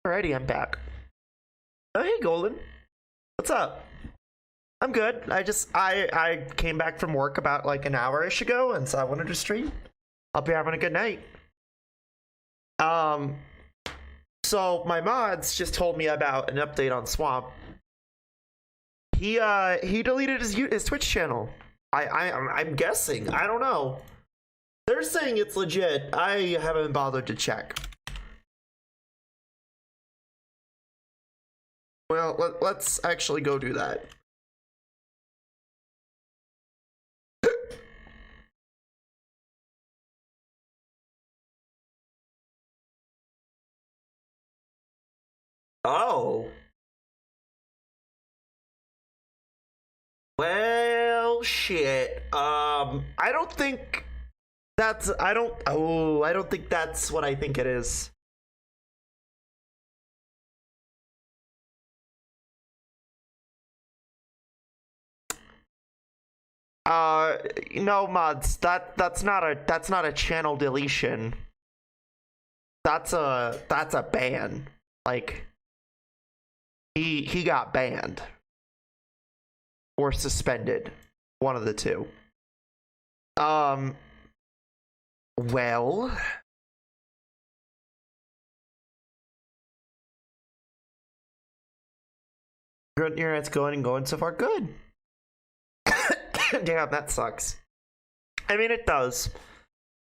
Alrighty, I'm back. Oh, hey, Golden. What's up? I'm good. I came back from work about like an hour-ish ago, and so I wanted to stream. Hope you're having a good night. Um, so my mods just told me about an update on Swamp. He deleted his Twitch channel. I'm guessing. I don't know. They're saying it's legit. I haven't bothered to check. Well, let's actually go do that. Oh. Well, shit. I don't think that's, I don't think that's what I think it is. No, mods, that's not a channel deletion. That's a ban. Like, he got banned. Or suspended. One of the two. Well, good, it's going so far. Good. Damn, that sucks. I mean, it does.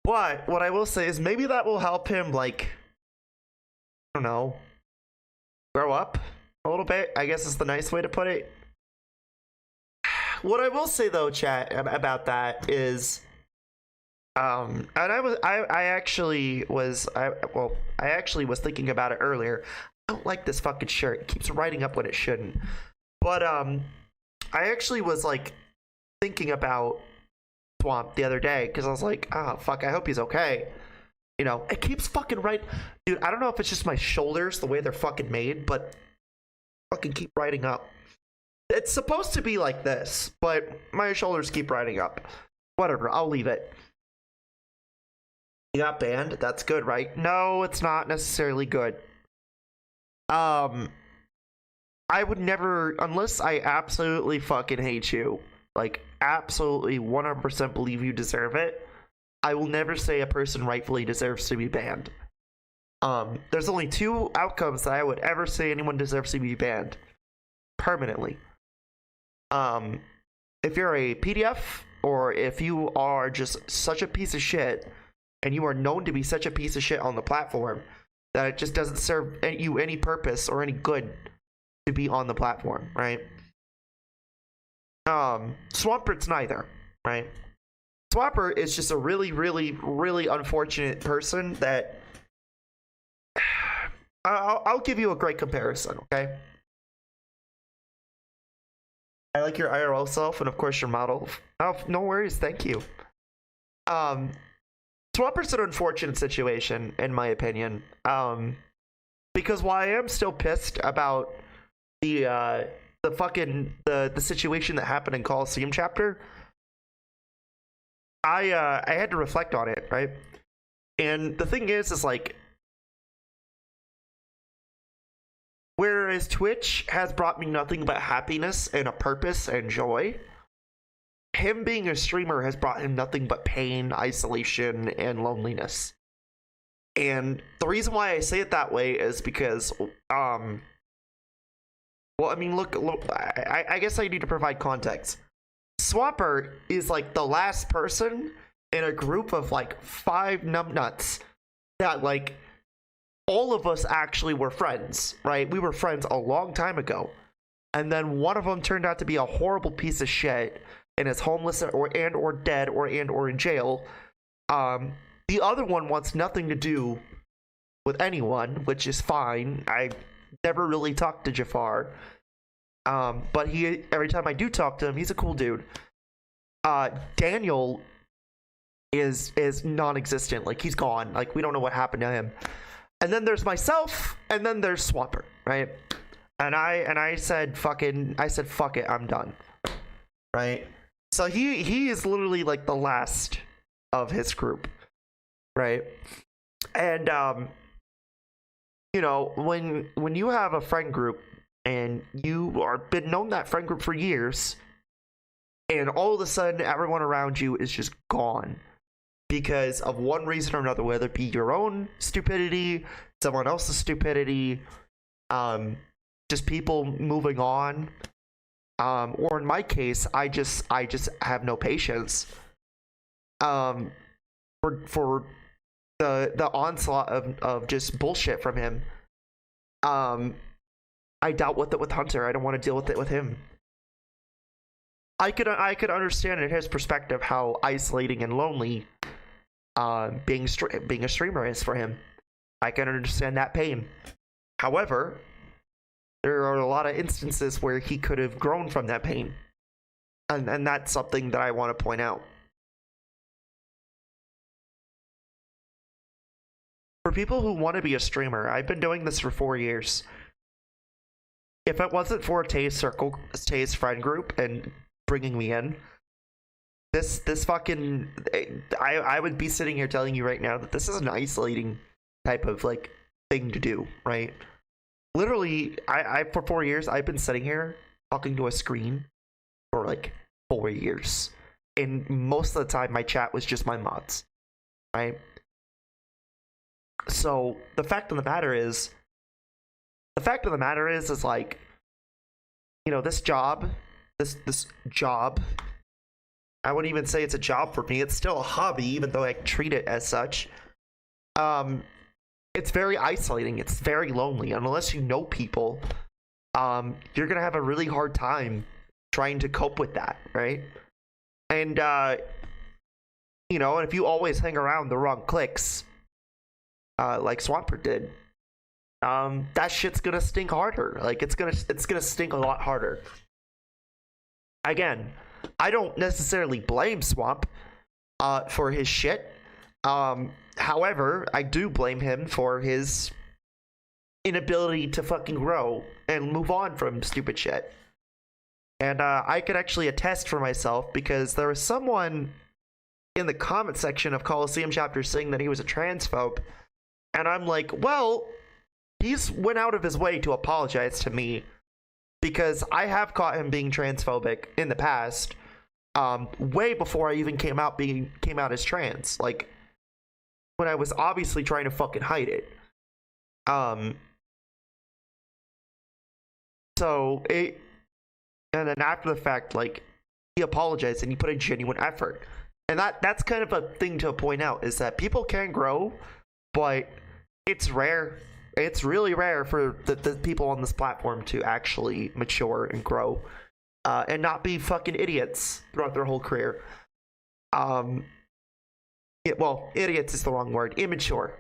But what I will say is maybe that will help him, like, I don't know, grow up a little bit, I guess is the nice way to put it. What I will say though, chat, about that is, and I actually was thinking about it earlier. I don't like this fucking shirt. It keeps writing up when it shouldn't. But I actually was like thinking about Swamp the other day because I was like, oh fuck, I hope he's okay. You know, it keeps fucking right, dude. I don't know if it's just my shoulders, the way they're fucking made, but fucking keep writing up. It's supposed to be like this, but my shoulders keep riding up. Whatever, I'll leave it. You got banned? That's good, right? No, it's not necessarily good. I would never, unless I absolutely fucking hate you, like absolutely 100% believe you deserve it, I will never say a person rightfully deserves to be banned. There's only two outcomes that I would ever say anyone deserves to be banned permanently. If you're a PDF, or if you are just such a piece of shit, and you are known to be such a piece of shit on the platform, that it just doesn't serve you any purpose or any good to be on the platform, right? Swampert's neither, right? Swamper is just a really, really, really unfortunate person that... I'll give you a great comparison, okay? I like your IRL self, and of course your model. Oh, no worries, thank you. Swamper's an unfortunate situation, in my opinion. Because while I am still pissed about the situation that happened in Coliseum chapter, I had to reflect on it, right? And the thing is like, whereas Twitch has brought me nothing but happiness and a purpose and joy, him being a streamer has brought him nothing but pain, isolation, and loneliness. And the reason why I say it that way is because, well, I mean, look, I guess I need to provide context. Swamper is like the last person in a group of like 5 numbnuts that like all of us actually were friends, right? We were friends a long time ago. And then one of them turned out to be a horrible piece of shit and is homeless or dead or in jail. The other one wants nothing to do with anyone, which is fine. I never really talked to Jafar. But every time I do talk to him, he's a cool dude. Daniel is non-existent. Like, he's gone. Like, we don't know what happened to him. And then there's myself, and then there's Swamper, right? And I said fuck it, I'm done. Right? So he is literally like the last of his group. Right? And you know, when you have a friend group and you are been known that friend group for years, and all of a sudden everyone around you is just gone because of one reason or another, whether it be your own stupidity, someone else's stupidity, just people moving on, or in my case, I just have no patience, for the onslaught of just bullshit from him. I dealt with it with Hunter. I don't want to deal with it with him. I could understand in his perspective how isolating and lonely being a streamer is for him. I can understand that pain. However, there are a lot of instances where he could have grown from that pain, and that's something that I want to point out. For people who want to be a streamer, I've been doing this for 4 years. If it wasn't for Tay's friend group and bringing me in, this fucking, I would be sitting here telling you right now that this is an isolating type of like thing to do, right? Literally, I for 4 years I've been sitting here talking to a screen for like 4 years, and most of the time my chat was just my mods, right? So the fact of the matter is like, you know, this job, I wouldn't even say it's a job for me. It's still a hobby, even though I treat it as such. It's very isolating. It's very lonely. And unless you know people, you're gonna have a really hard time trying to cope with that, right? And you know, and if you always hang around the wrong cliques, like Swampert did, that shit's gonna stink harder. Like it's gonna stink a lot harder. Again, I don't necessarily blame Swamp for his shit. However, I do blame him for his inability to fucking grow and move on from stupid shit. And I could actually attest for myself, because there was someone in the comment section of Coliseum Chapter saying that he was a transphobe. And I'm like, well, he's went out of his way to apologize to me, because I have caught him being transphobic in the past, way before I even came out as trans, like when I was obviously trying to fucking hide it. And then after the fact, like, he apologized and he put a genuine effort, and that's kind of a thing to point out, is that people can grow, but it's rare. It's really rare for the people on this platform to actually mature and grow, and not be fucking idiots throughout their whole career. Well, idiots is the wrong word. Immature,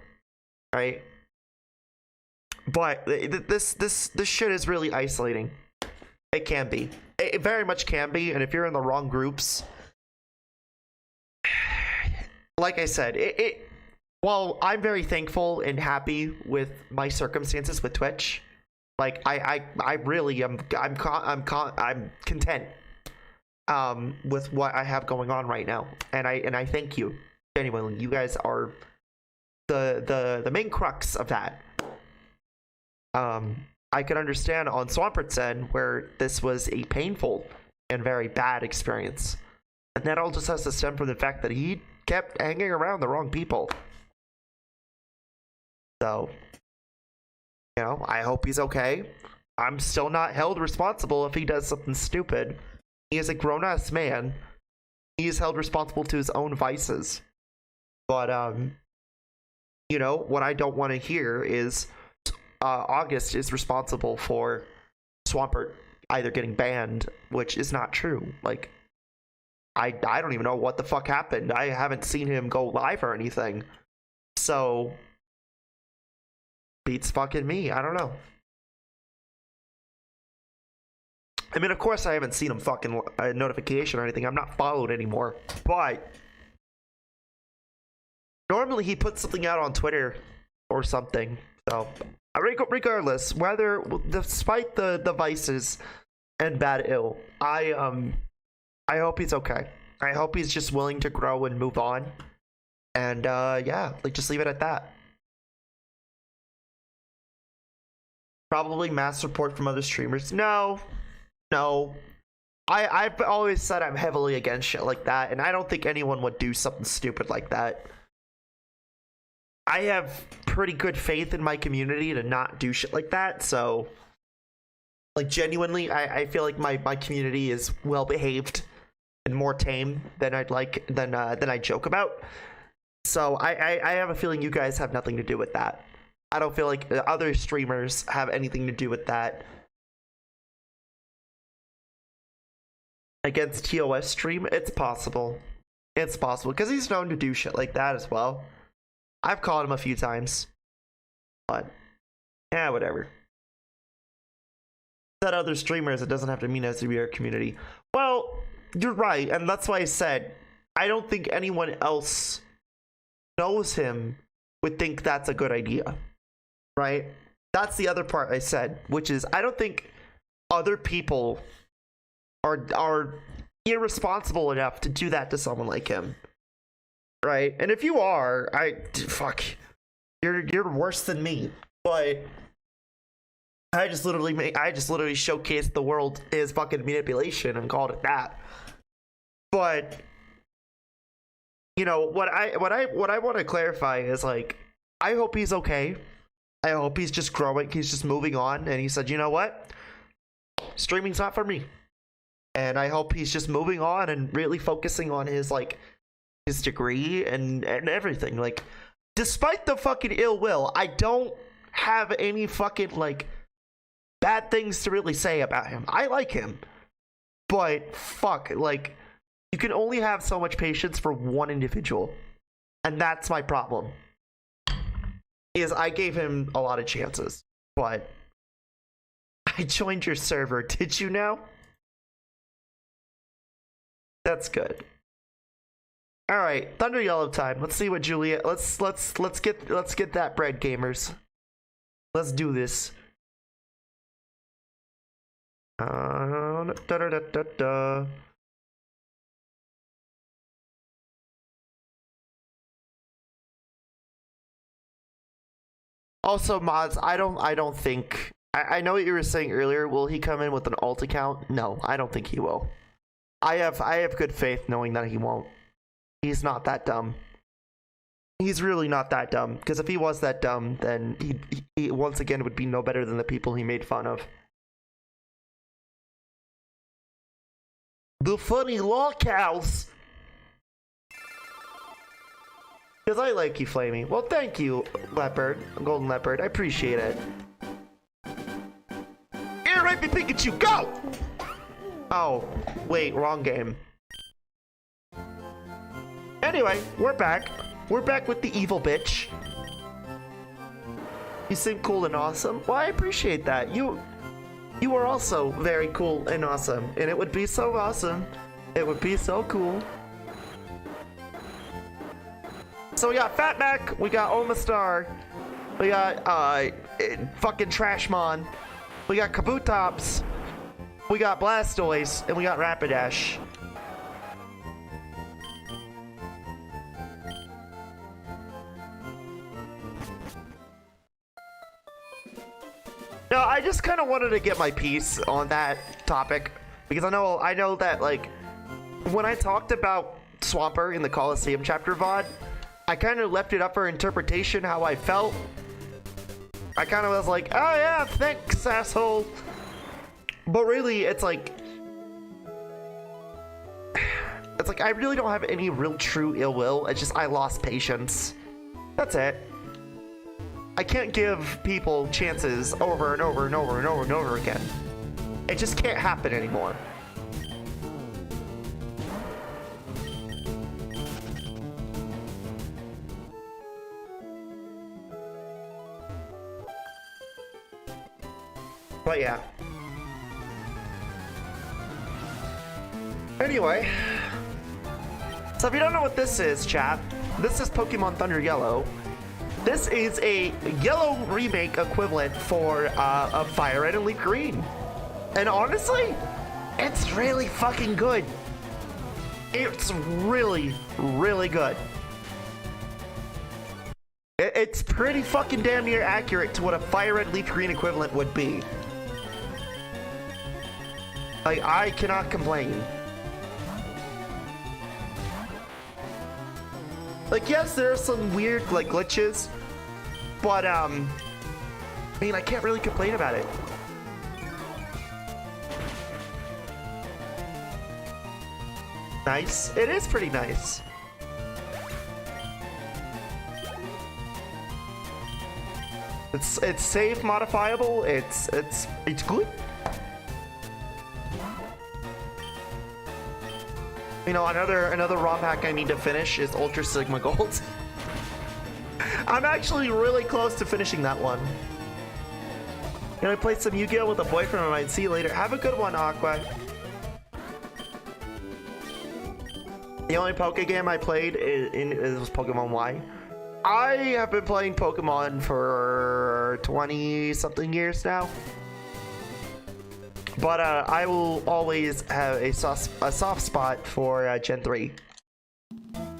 right? But this shit is really isolating. It can be. It very much can be, and if you're in the wrong groups, like I said, while I'm very thankful and happy with my circumstances with Twitch, like I really am, I'm content with what I have going on right now, and I thank you genuinely. You guys are the main crux of that. I could understand on Swampert's end where this was a painful and very bad experience, and that all just has to stem from the fact that he kept hanging around the wrong people. So, you know, I hope he's okay. I'm still not held responsible if he does something stupid. He is a grown-ass man. He is held responsible to his own vices. But, you know, what I don't want to hear is August is responsible for Swampert either getting banned, which is not true. Like, I don't even know what the fuck happened. I haven't seen him go live or anything. So, beats fucking me. I don't know. I mean, of course I haven't seen him fucking notification or anything. I'm not followed anymore. But normally he puts something out on Twitter or something. So regardless, despite the vices and bad ill, I hope he's okay. I hope he's just willing to grow and move on. And yeah, like, just leave it at that. Probably mass support from other streamers. No. No. I've always said I'm heavily against shit like that, and I don't think anyone would do something stupid like that. I have pretty good faith in my community to not do shit like that, so like genuinely I feel like my community is well behaved and more tame than than I joke about. So I have a feeling you guys have nothing to do with that. I don't feel like other streamers have anything to do with that. Against TOS stream, it's possible. It's possible because he's known to do shit like that as well. I've caught him a few times, but yeah, whatever. That other streamers, it doesn't have to mean it has to be our community. Well, you're right, and that's why I said I don't think anyone else knows him would think that's a good idea, right? That's the other part I said, which is I don't think other people are irresponsible enough to do that to someone like him, right? And if you are, fuck, you're worse than me. But I just literally showcased the world is fucking manipulation and called it that. But you know what I want to clarify is like I hope he's okay. I hope he's just growing. He's just moving on, and he said, you know what, streaming's not for me. And I hope he's just moving on and really focusing on his like his degree and everything. Like, despite the fucking ill will, I don't have any fucking like bad things to really say about him. I like him, but fuck, like you can only have so much patience for one individual, and that's my problem. Is I gave him a lot of chances, but I joined your server. Did you now? That's good. All right, Thunder Yellow time. Let's see what Juliet. Let's get that bread, gamers. Let's do this. Da, da, da, da, da. Also, mods, I don't think I know what you were saying earlier. Will he come in with an alt account? No, I don't think he will. I have good faith knowing that he won't. He's not that dumb. He's really not that dumb. Because if he was that dumb, then he once again would be no better than the people he made fun of. The funny law cows. Because I like you, Flamie. Well, thank you, Leopard. Golden Leopard. I appreciate it. Air Rape Pikachu, go! Oh, wait, wrong game. Anyway, we're back. We're back with the evil bitch. You seem cool and awesome. Well, I appreciate that. You are also very cool and awesome. And it would be so awesome. It would be so cool. So we got Fatback, we got Omastar, we got fucking Trashmon, we got Kabutops, we got Blastoise, and we got Rapidash. Now, I just kind of wanted to get my piece on that topic because I know that like when I talked about Swampert in the Coliseum chapter VOD, I kind of left it up for interpretation how I felt. I kind of was like, oh yeah, thanks, asshole. But really, it's like I really don't have any real true ill will. It's just I lost patience. That's it. I can't give people chances over and over and over and over and over again. It just can't happen anymore. But yeah. Anyway. So if you don't know what this is, chat, this is Pokemon Thunder Yellow. This is a yellow remake equivalent for a Fire Red and Leaf Green. And honestly, it's really fucking good. It's really, really good. it's pretty fucking damn near accurate to what a fire red leaf green equivalent would be. Like, I cannot complain. Like, yes, there are some weird, like, glitches, but, I mean, I can't really complain about it. Nice. It is pretty nice. It's safe, modifiable. It's good. You know, another ROM hack I need to finish is Ultra Sigma Gold. I'm actually really close to finishing that one. You know, I played some Yu-Gi-Oh with a boyfriend of mine. See you later. Have a good one, Aqua. The only Poke game I played was Pokemon Y. I have been playing Pokemon for 20-something years now. But I will always have a soft spot for Gen 3.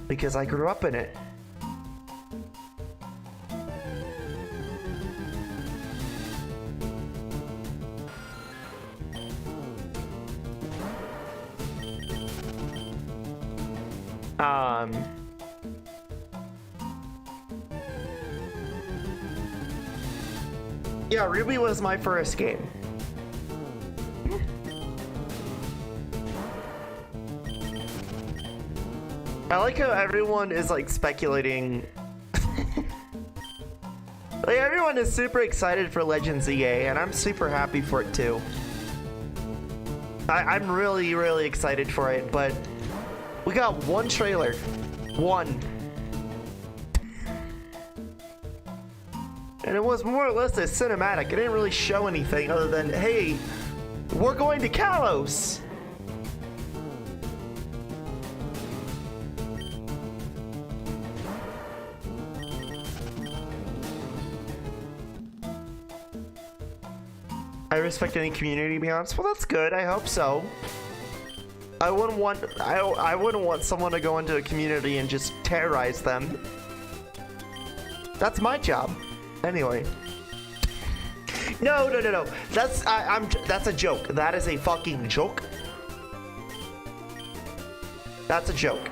Because I grew up in it. Yeah, Ruby was my first game. I like how everyone is like speculating. Like, everyone is super excited for Legends EA, and I'm super happy for it too. I'm really, really excited for it, but we got one trailer. One. And it was more or less a cinematic. It didn't really show anything other than, hey, we're going to Kalos. I respect any community, to be honest. Well, that's good. I hope so. I wouldn't want someone to go into a community and just terrorize them. That's my job. Anyway. No. That's that's a joke. That is a fucking joke. That's a joke.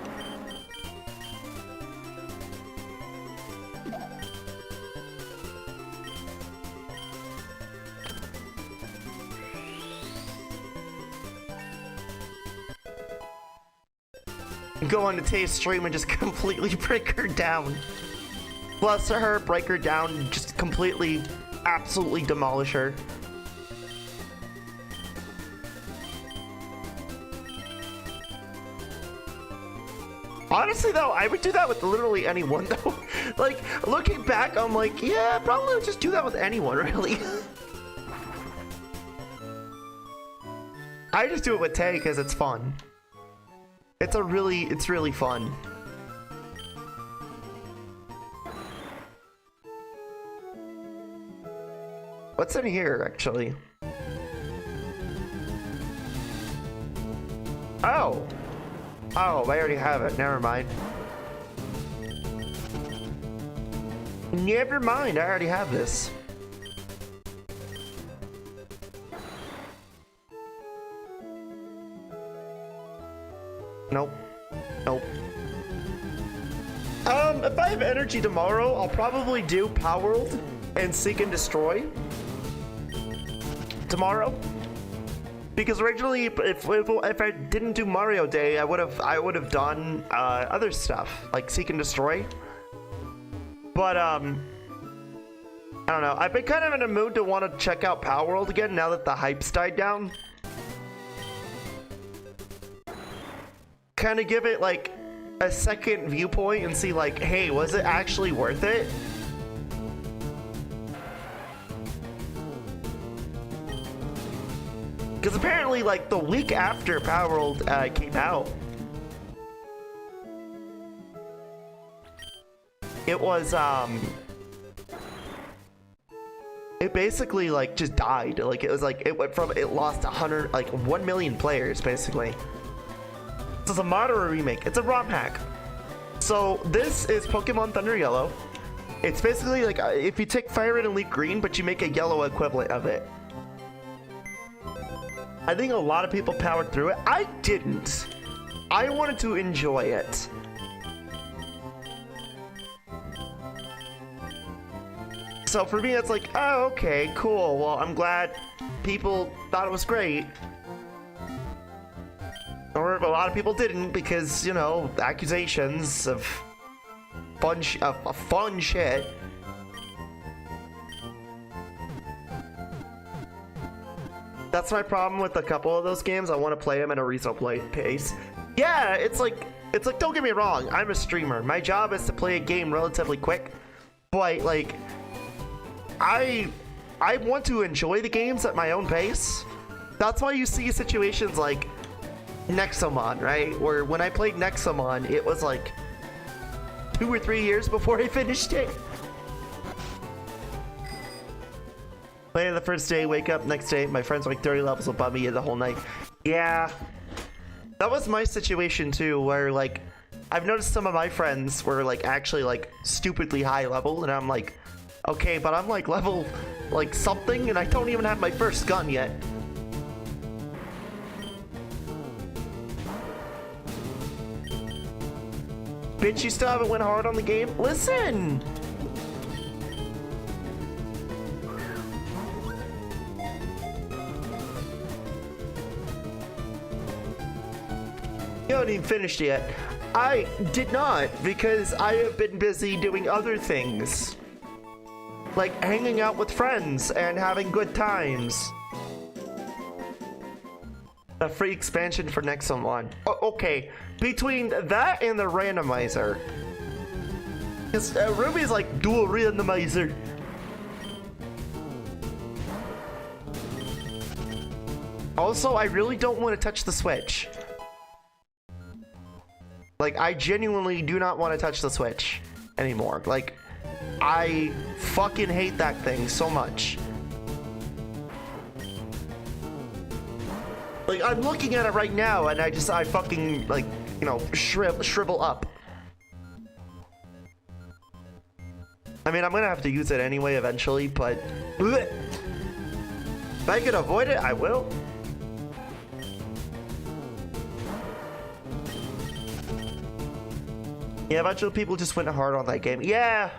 Go on to Tay's stream and just completely break her down. Bless her, break her down, just completely, absolutely demolish her. Honestly though, I would do that with literally anyone though. Like, looking back, I'm like, yeah, probably would just do that with anyone, really. I just do it with Tay because it's fun. It's really fun. What's in here, actually? Oh! Oh, I already have it. Never mind. Never mind, I already have this. Nope. Nope. If I have energy tomorrow, I'll probably do Power World and Seek and Destroy tomorrow. Because originally, if I didn't do Mario Day, I would have done other stuff like Seek and Destroy. But I don't know. I've been kind of in a mood to want to check out Power World again now that the hype's died down. Kind of give it like a second viewpoint and see like, hey, was it actually worth it? Because apparently like the week after Power World came out, it was it basically like just died. Like it was like it lost 1 million players basically. This is a mod or a remake. It's a ROM hack. So this is Pokemon Thunder Yellow. It's basically like if you take Fire Red and Leaf Green, but you make a yellow equivalent of it. I think a lot of people powered through it. I didn't. I wanted to enjoy it. So for me, it's like, oh, okay, cool. Well, I'm glad people thought it was great. Or a lot of people didn't because, you know, accusations of fun shit. That's my problem with a couple of those games. I want to play them at a reasonable pace. Yeah, it's like don't get me wrong. I'm a streamer. My job is to play a game relatively quick, but like I want to enjoy the games at my own pace. That's why you see situations like Nexomon, right? Where when I played Nexomon, it was like 2 or 3 years before I finished it. Play the first day, wake up next day, my friends are like 30 levels above me the whole night. Yeah, that was my situation too, where like I've noticed some of my friends were like actually like stupidly high level, and I'm like, okay, but I'm like level like something, and I don't even have my first gun yet. Bitch, you still haven't went hard on the game? Listen! You haven't even finished yet. I did not, because I have been busy doing other things. Like hanging out with friends and having good times. A free expansion for Nexomon. Oh, okay, between that and the randomizer. Because Ruby's like, dual randomizer. Also, I really don't want to touch the Switch. Like, I genuinely do not want to touch the Switch anymore. Like, I fucking hate that thing so much. Like, I'm looking at it right now, and I fucking, like, you know, shrivel up. I mean, I'm gonna have to use it anyway eventually, but if I can avoid it, I will. Yeah, a bunch of people just went hard on that game. Yeah.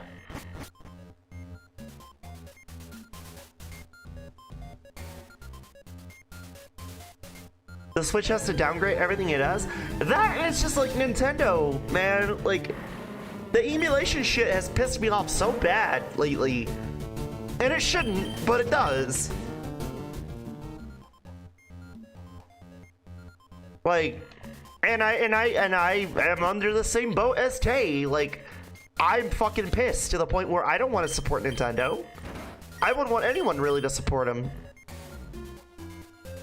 The Switch has to downgrade everything it does. That is just like Nintendo, man. Like, the emulation shit has pissed me off so bad lately. And it shouldn't, but it does. Like, and I am under the same boat as Tay. Like, I'm fucking pissed to the point where I don't want to support Nintendo. I wouldn't want anyone really to support them.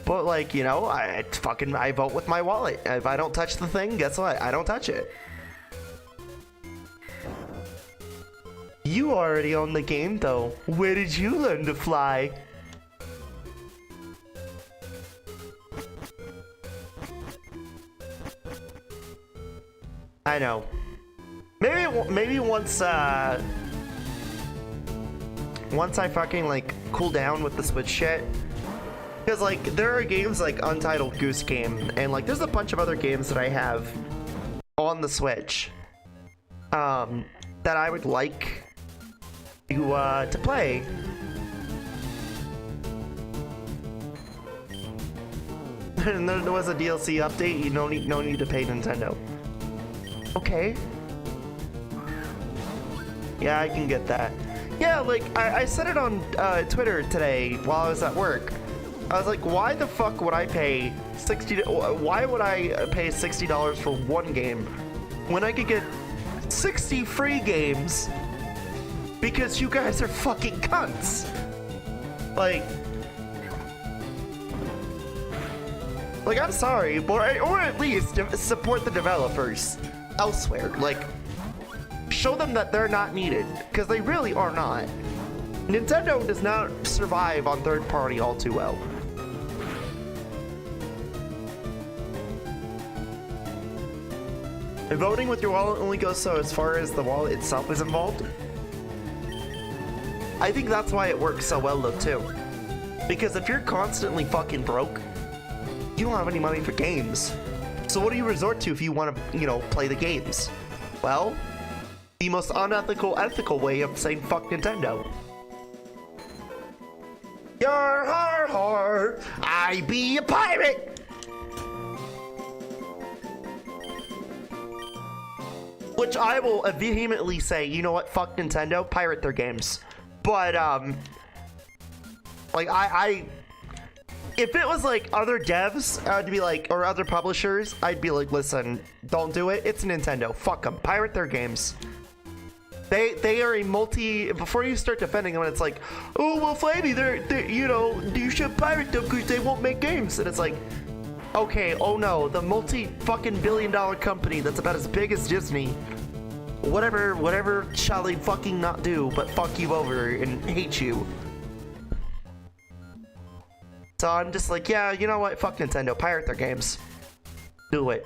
But like, you know, I vote with my wallet. If I don't touch the thing, guess what? I don't touch it. You already own the game though. Where did you learn to fly? I know. Maybe once I fucking like cool down with the Switch shit. Because, like, there are games like Untitled Goose Game, and, like, there's a bunch of other games that I have on the Switch that I would like to play. And there was a DLC update, you no need to pay Nintendo. Okay. Yeah, I can get that. Yeah, like, I said it on Twitter today while I was at work. I was like, why the fuck would I pay why would I pay $60 for one game when I could get 60 free games because you guys are fucking cunts? Like, I'm sorry, or at least support the developers elsewhere. Like, show them that they're not needed, because they really are not. Nintendo does not survive on third party all too well. And voting with your wallet only goes so as far as the wallet itself is involved. I think that's why it works so well though too. Because if you're constantly fucking broke, you don't have any money for games. So what do you resort to if you want to, you know, play the games? Well, the most unethical, ethical way of saying fuck Nintendo. Yar har har, I be a pirate! Which I will vehemently say, you know what, fuck Nintendo, pirate their games. But, like, if it was like other devs, I'd be like, or other publishers, I'd be like, listen, don't do it. It's Nintendo. Fuck them. Pirate their games. They are a before you start defending them, it's like, oh, well, Flamie, they're, you know, you should pirate them because they won't make games. And it's like, okay, oh no, the multi-fucking billion-dollar company that's about as big as Disney, whatever shall they fucking not do but fuck you over and hate you. So I'm just like, yeah, you know what? Fuck Nintendo. Pirate their games. Do it.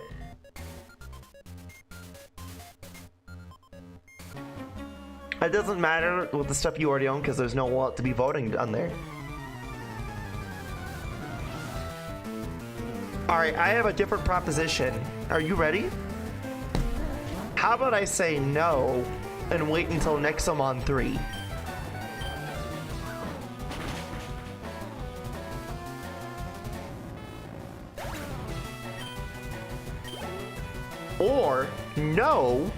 It doesn't matter with the stuff you already own because there's no want to be voting on there. Alright, I have a different proposition. Are you ready? How about I say no and wait until Nexomon 3? Or no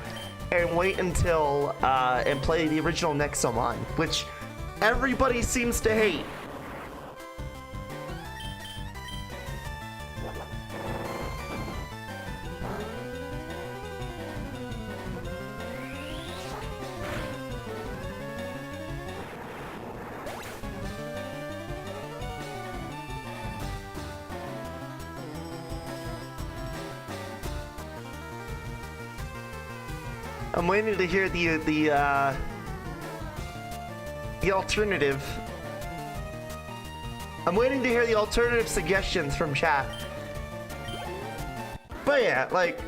and wait until and play the original Nexomon, which everybody seems to hate. I'm waiting to hear the alternative. I'm waiting to hear the alternative suggestions from chat. But yeah, like,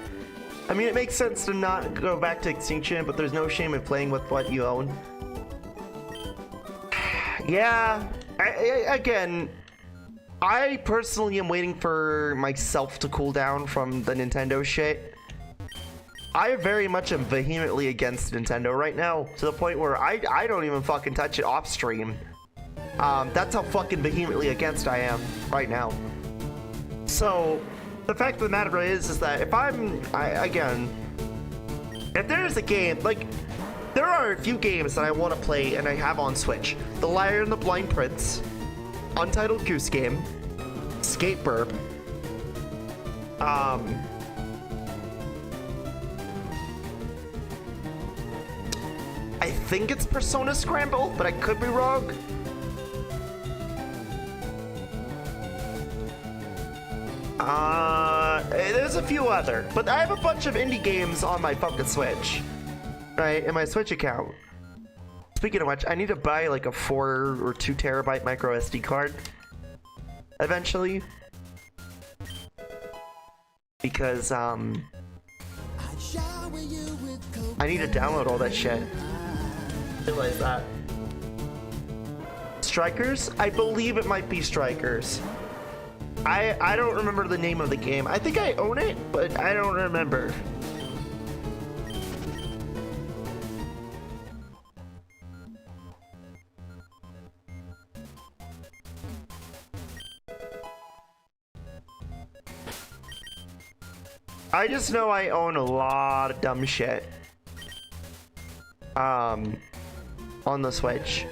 I mean, it makes sense to not go back to Extinction, but there's no shame in playing with what you own. Yeah, again, I personally am waiting for myself to cool down from the Nintendo shit. I very much am vehemently against Nintendo right now, to the point where I don't even fucking touch it off stream. That's how fucking vehemently against I am right now. So, the fact of the matter is that if again, if there's a game, like, there are a few games that I want to play and I have on Switch. The Liar and the Blind Prince, Untitled Goose Game, Skate Burp, I think it's Persona Scramble, but I could be wrong. There's a few other, but I have a bunch of indie games on my fucking Switch, right, in my Switch account. Speaking of which, I need to buy like a 4 or 2 terabyte micro SD card eventually, because I need to download all that shit. Realize that. Strikers? I believe it might be Strikers. I don't remember the name of the game. I think I own it, but I don't remember. I just know I own a lot of dumb shit. On the Switch.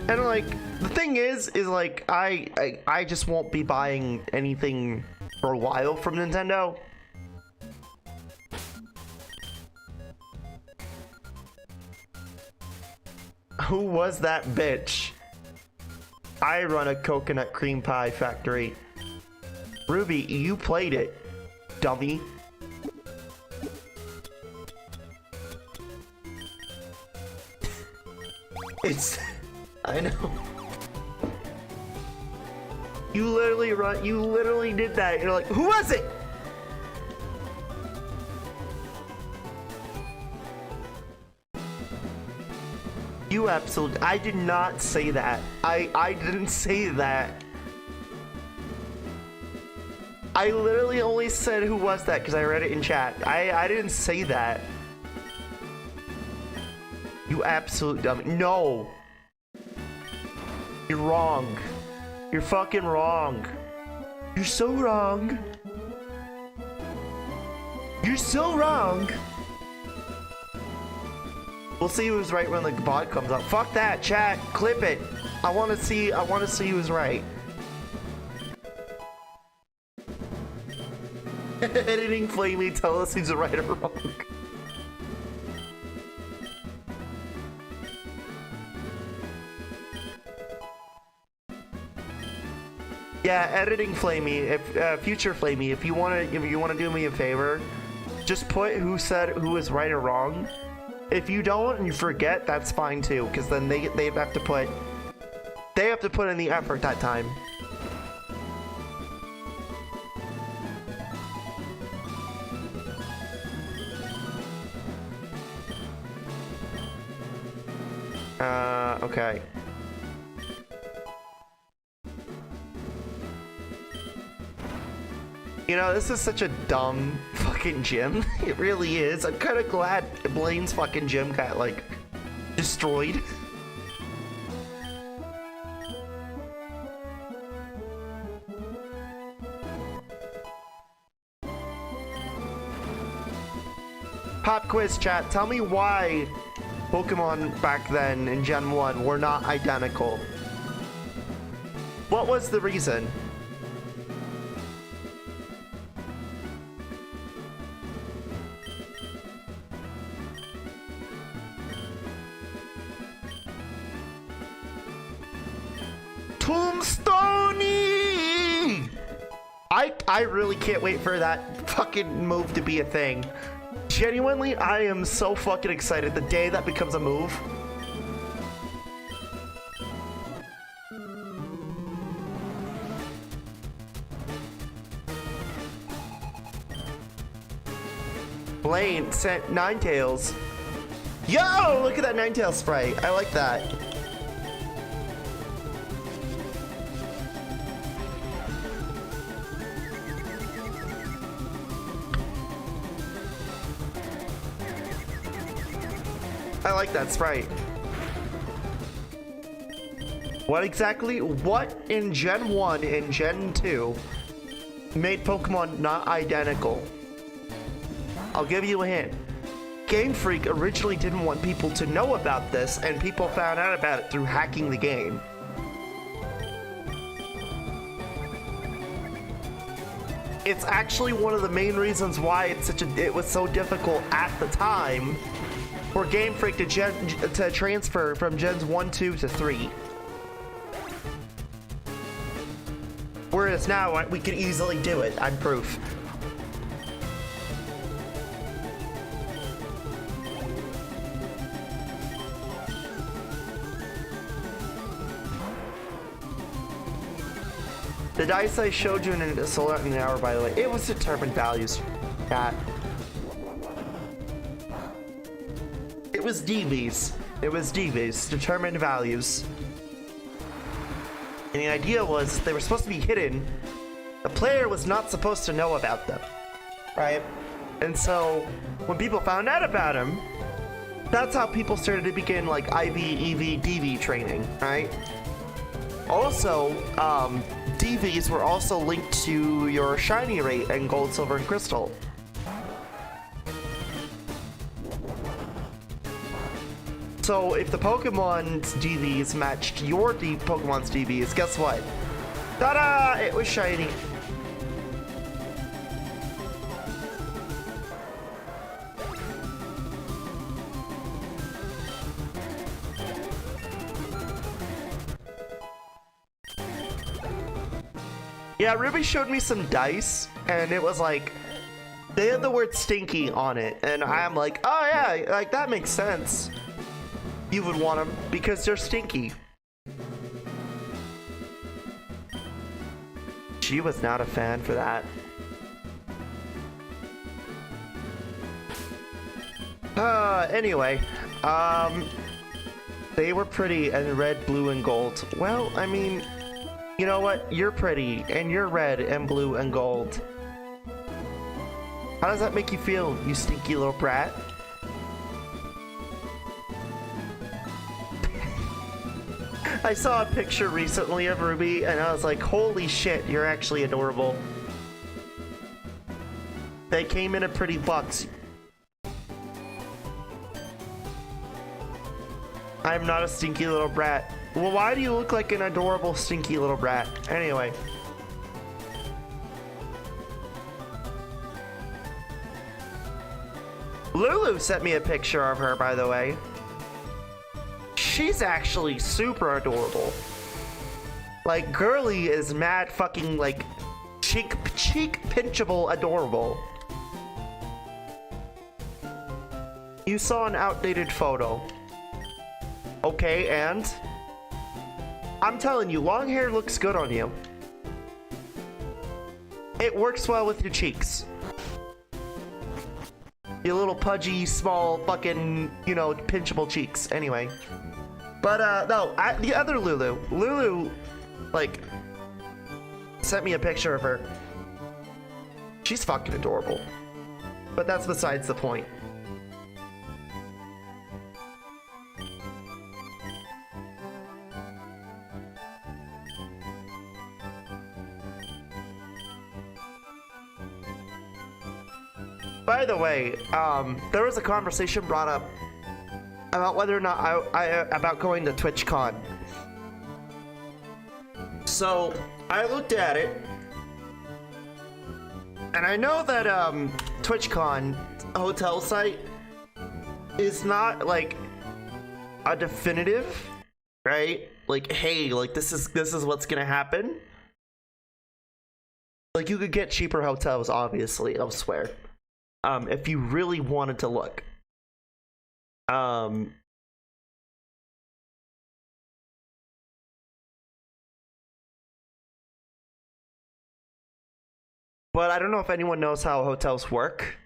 And like, the thing is like, I just won't be buying anything for a while from Nintendo. Who was that bitch? I run a coconut cream pie factory. Ruby, you played it, dummy. I know. You literally did that. You're like, who was it? You absolutely... I did not say that. I didn't say that. I literally only said who was that because I read it in chat. I didn't say that. You absolute dummy. No. You're wrong. You're fucking wrong. You're so wrong. You're so wrong. We'll see who's right when the bot comes up. Fuck that, chat. Clip it. I want to see who's right. Editing Flamie, tell us who's right or wrong. Yeah, editing Flamie, if future Flamie, if you wanna do me a favor, just put who said who is right or wrong. If you don't and you forget, that's fine too, because then they have to put in the effort that time. Okay. You know, this is such a dumb fucking gym. It really is. I'm kind of glad Blaine's fucking gym got, like, destroyed. Pop quiz chat, tell me why Pokemon back then in Gen 1 were not identical. What was the reason? Tombstone! I really can't wait for that fucking move to be a thing. Genuinely, I am so fucking excited the day that becomes a move. Blaine sent Ninetales. Yo, look at that Ninetales sprite. I like that. I like that sprite. What in Gen 1 and Gen 2 made Pokemon not identical? I'll give you a hint. Game Freak originally didn't want people to know about this, and people found out about it through hacking the game. It's actually one of the main reasons why it was so difficult at the time for Game Freak to transfer from Gens 1, 2 to 3. Whereas now, we can easily do it. I'm proof. The dice I showed you sold out in an hour, by the way. It was determined values. That. It was DVs. It was DVs, determined values. And the idea was they were supposed to be hidden. The player was not supposed to know about them, right? And so when people found out about them, that's how people started to begin like IV, EV, DV training, right? Also, DVs were also linked to your shiny rate and gold, silver, and crystal. So if the Pokemon's DVs matched your Pokemon's DVs, guess what? Ta-da! It was shiny. Yeah, Ruby showed me some dice, and it was like, they had the word stinky on it, and I'm like, oh yeah, like that makes sense. You would want them because they're stinky. She was not a fan for that. Anyway, They were pretty and red, blue, and gold. Well, I mean, you know what? You're pretty and you're red and blue and gold. How does that make you feel, you stinky little brat? I saw a picture recently of Ruby and I was like, holy shit, you're actually adorable. They came in a pretty box. I'm not a stinky little brat. Well, why do you look like an adorable stinky little brat? Anyway. Lulu sent me a picture of her, by the way. She's actually super adorable. Like, girly is mad fucking, like, cheek pinchable adorable. You saw an outdated photo. Okay, and? I'm telling you, long hair looks good on you. It works well with your cheeks. Your little pudgy, small, fucking, you know, pinchable cheeks. Anyway. But, no, the other Lulu. Lulu, like, sent me a picture of her. She's fucking adorable. But that's besides the point. By the way, there was a conversation brought up about whether or not about going to TwitchCon. So I looked at it, and I know that TwitchCon hotel site is not like a definitive, right? Like, hey, like this is what's gonna happen. Like, you could get cheaper hotels, obviously, elsewhere. If you really wanted to look. But I don't know if anyone knows how hotels work.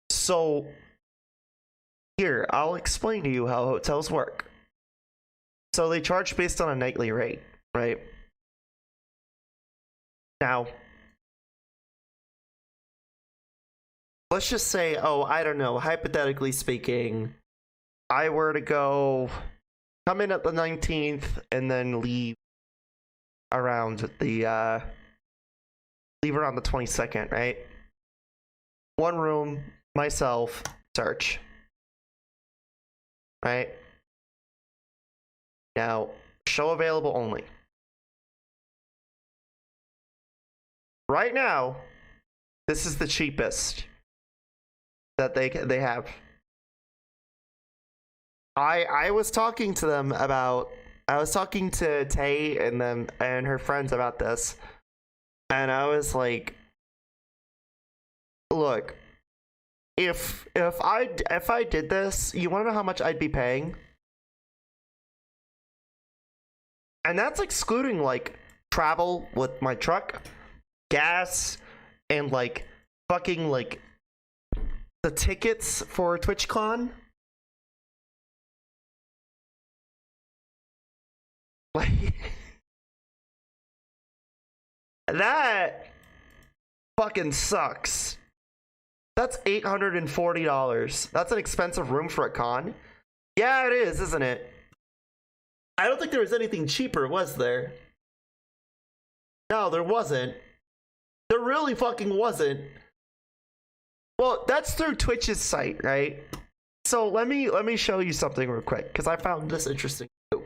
So, here, I'll explain to you how hotels work. So they charge based on a nightly rate, right? Now, let's just say, oh, I don't know, hypothetically speaking, I were to come in at the 19th and then leave around the 22nd, right? One room, myself, search. Right? Now, show available only. Right now, this is the cheapest that they have. I was talking to them about, I was talking to Tay and them and her friends about this, and I was like, look, if I did this, you want to know how much I'd be paying? And that's excluding like travel with my truck, gas, and like fucking like the tickets for TwitchCon. Like that fucking sucks. That's $840. That's an expensive room for a con. Yeah, it is, isn't it? I don't think there was anything cheaper, was there? No, there wasn't. There really fucking wasn't. Well, that's through Twitch's site, right? So let me show you something real quick, because I found this interesting too.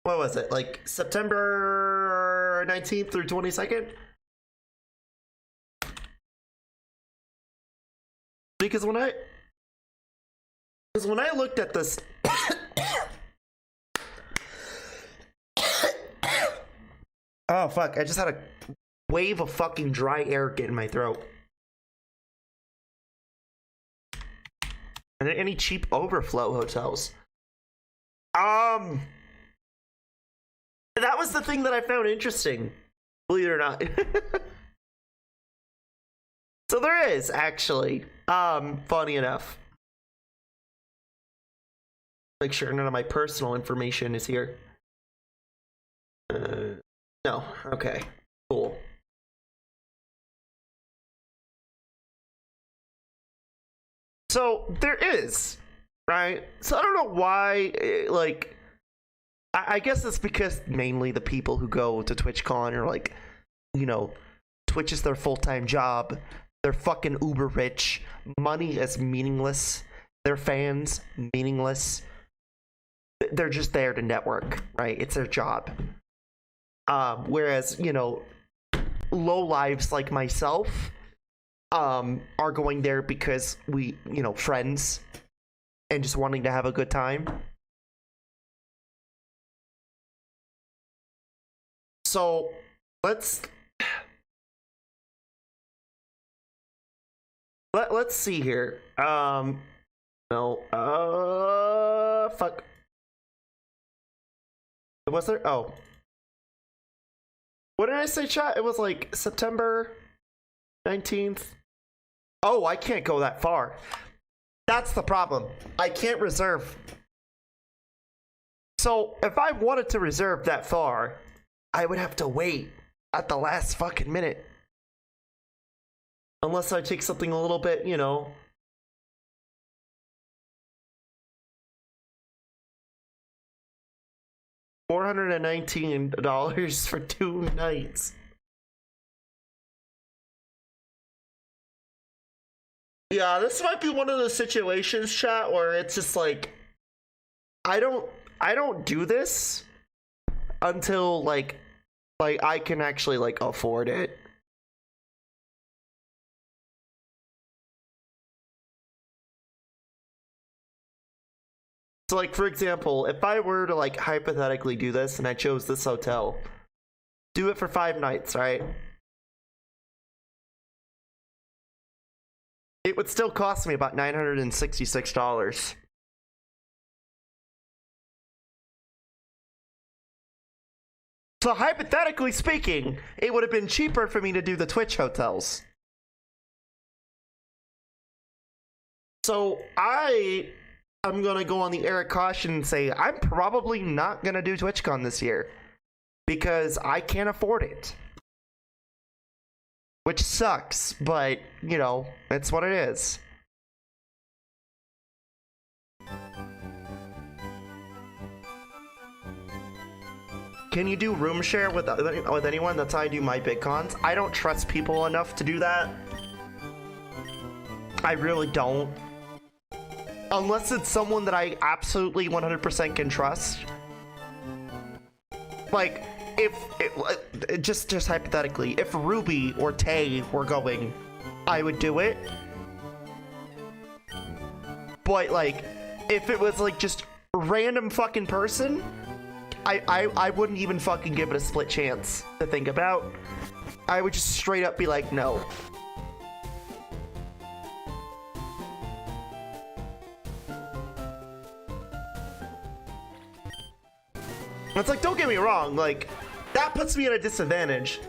What was it? Like September 19th through 22nd? Because when I looked at this oh fuck, I just had a wave of fucking dry air get in my throat. Are there any cheap overflow hotels? That was the thing that I found interesting, believe it or not. So there is, actually, funny enough. Make sure none of my personal information is here. No. Okay. Cool. So there is, right? So I don't know why, like, I guess it's because mainly the people who go to TwitchCon are like, you know, Twitch is their full-time job. They're fucking uber rich. Money is meaningless. Their fans, meaningless. They're just there to network, right? It's their job. Whereas, you know, low lives like myself are going there because we, you know, friends and just wanting to have a good time. So let's see here. No, fuck. Was there? Oh, what did I say, chat? It was like September 19th. Oh, I can't go that far. That's the problem. I can't reserve. So if I wanted to reserve that far, I would have to wait at the last fucking minute. Unless I take something a little bit, you know. $419 for 2 nights. Yeah, this might be one of those situations, chat, where it's just like I don't do this until like I can actually like afford it. So like, for example, if I were to like hypothetically do this and I chose this hotel, do it for 5 nights, right? It would still cost me about $966. So hypothetically speaking, it would have been cheaper for me to do the Twitch hotels. So I'm gonna go on the Eric caution and say I'm probably not gonna do TwitchCon this year because I can't afford it. Which sucks, but, you know, it's what it is. Can you do room share with anyone? That's how I do my big cons. I don't trust people enough to do that. I really don't. Unless it's someone that I absolutely 100% can trust. Like, if just hypothetically, if Ruby or Tay were going, I would do it. But like, if it was like just a random fucking person, I wouldn't even fucking give it a split chance to think about. I would just straight up be like, no. It's like, don't get me wrong, like, that puts me at a disadvantage.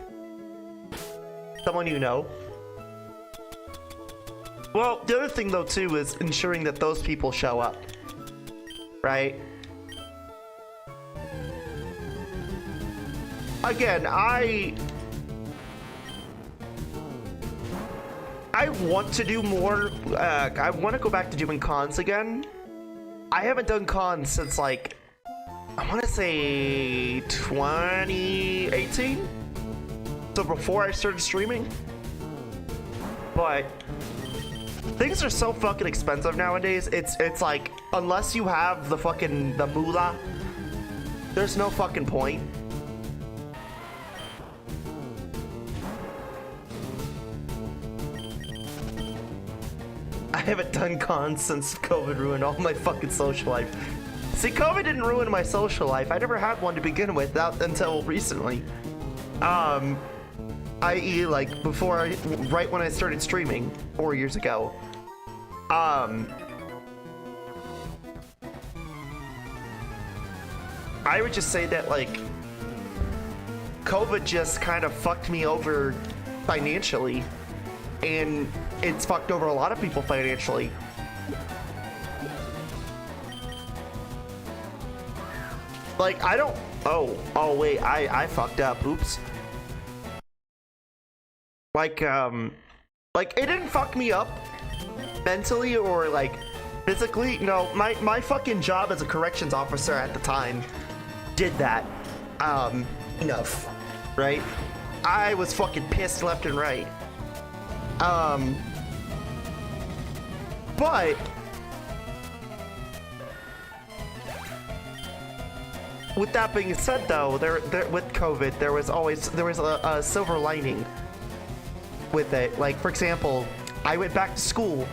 Someone you know. Well, the other thing, though, too, is ensuring that those people show up. Right? Again, I want to do more, I want to go back to doing cons again. I haven't done cons since, like, I want to say 2018? So before I started streaming? But things are so fucking expensive nowadays. It's like, unless you have the fucking, the moolah, there's no fucking point. I haven't done cons since COVID ruined all my fucking social life. See, COVID didn't ruin my social life. I never had one to begin with, until recently. I.e., like, right when I started streaming 4 years ago. I would just say that, like, COVID just kind of fucked me over financially, and it's fucked over a lot of people financially. Like, I don't... Oh, wait, I fucked up. Oops. Like, it didn't fuck me up mentally or, like, physically. No, my fucking job as a corrections officer at the time did that. Enough, right? I was fucking pissed left and right. But with that being said, though, there with COVID, there was a silver lining with it. Like, for example, I went back to school.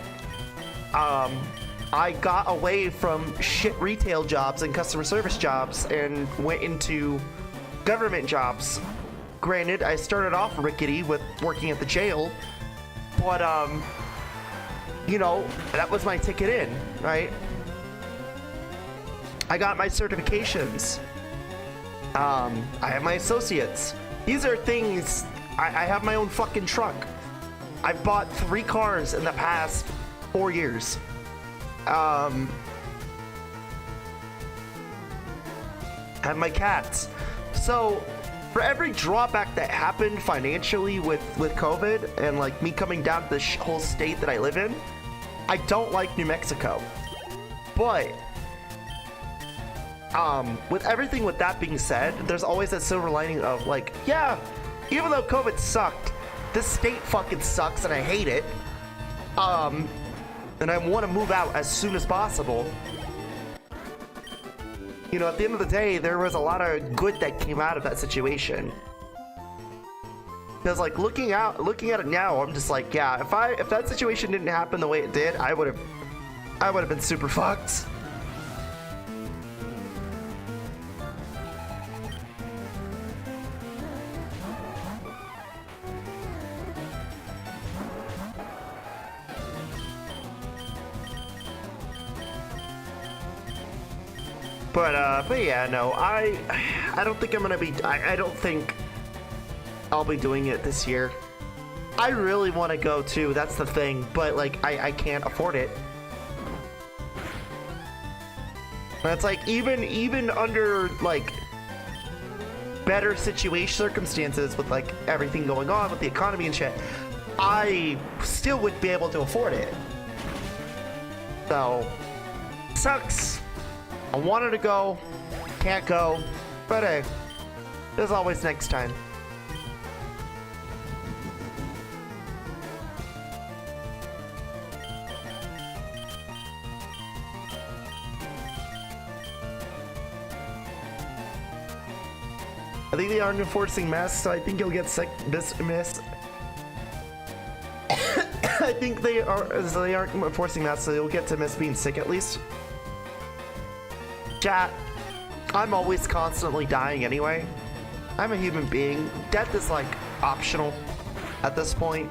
I got away from shit retail jobs and customer service jobs and went into government jobs. Granted, I started off rickety with working at the jail, but you know, that was my ticket in, right? I got my certifications. I have my associates. These are things. I have my own fucking truck. I've bought 3 cars in the past 4 years. Have my cats. So for every drawback that happened financially with COVID and like me coming down to the whole state that I live in, I don't like New Mexico. But with everything with that being said, there's always that silver lining of like, yeah, even though COVID sucked, this state fucking sucks and I hate it. And I want to move out as soon as possible. You know, at the end of the day, there was a lot of good that came out of that situation. Because like looking at it now, I'm just like, yeah, if that situation didn't happen the way it did, I would have been super fucked. But yeah, no, I don't think I'm gonna be. I don't think I'll be doing it this year. I really want to go too. That's the thing, but like I can't afford it. And it's like even under like better circumstances with like everything going on with the economy and shit, I still wouldn't be able to afford it. So sucks. I wanted to go, can't go, but hey, there's always next time. I think they aren't enforcing masks, so I think you'll get sick. Miss. I think they aren't enforcing masks, so you'll get to miss being sick at least. Chat, I'm always constantly dying anyway. I'm a human being. Death is like optional at this point.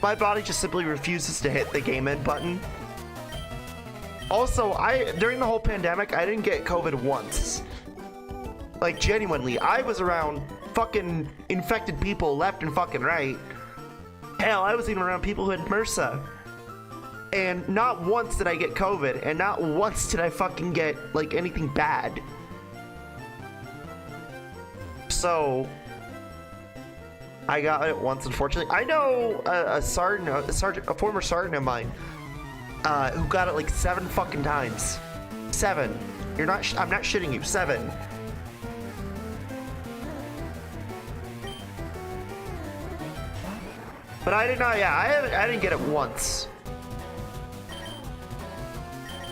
My body just simply refuses to hit the game end button. Also, during the whole pandemic, I didn't get COVID once. Like genuinely, I was around fucking infected people left and fucking right. Hell, I was even around people who had MRSA. And not once did I get COVID, and not once did I fucking get, like, anything bad. So, I got it once, unfortunately. I know a former sergeant of mine, who got it, like, 7 fucking times. 7. I'm not shitting you. 7. But I did not, yeah, I didn't get it once.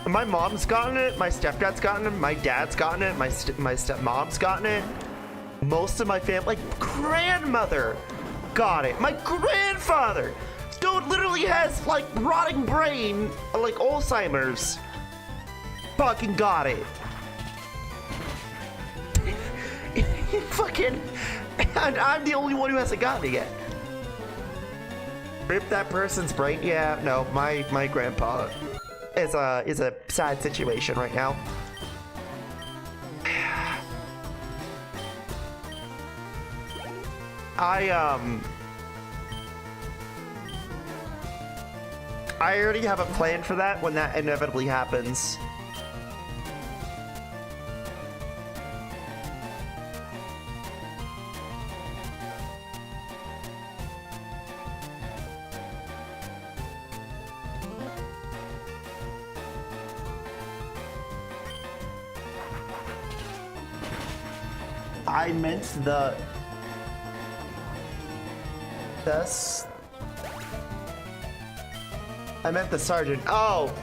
My mom's gotten it, my stepdad's gotten it, my dad's gotten it, my stepmom's gotten it. Most of my family, like grandmother got it. My grandfather, dude, literally has like rotting brain, like Alzheimer's. Fucking got it. Fucking, and I'm the only one who hasn't gotten it yet. Rip that person's brain. Yeah, no, my grandpa is a sad situation right now. I already have a plan for that when that inevitably happens. I meant the... This... I meant the sergeant. Oh!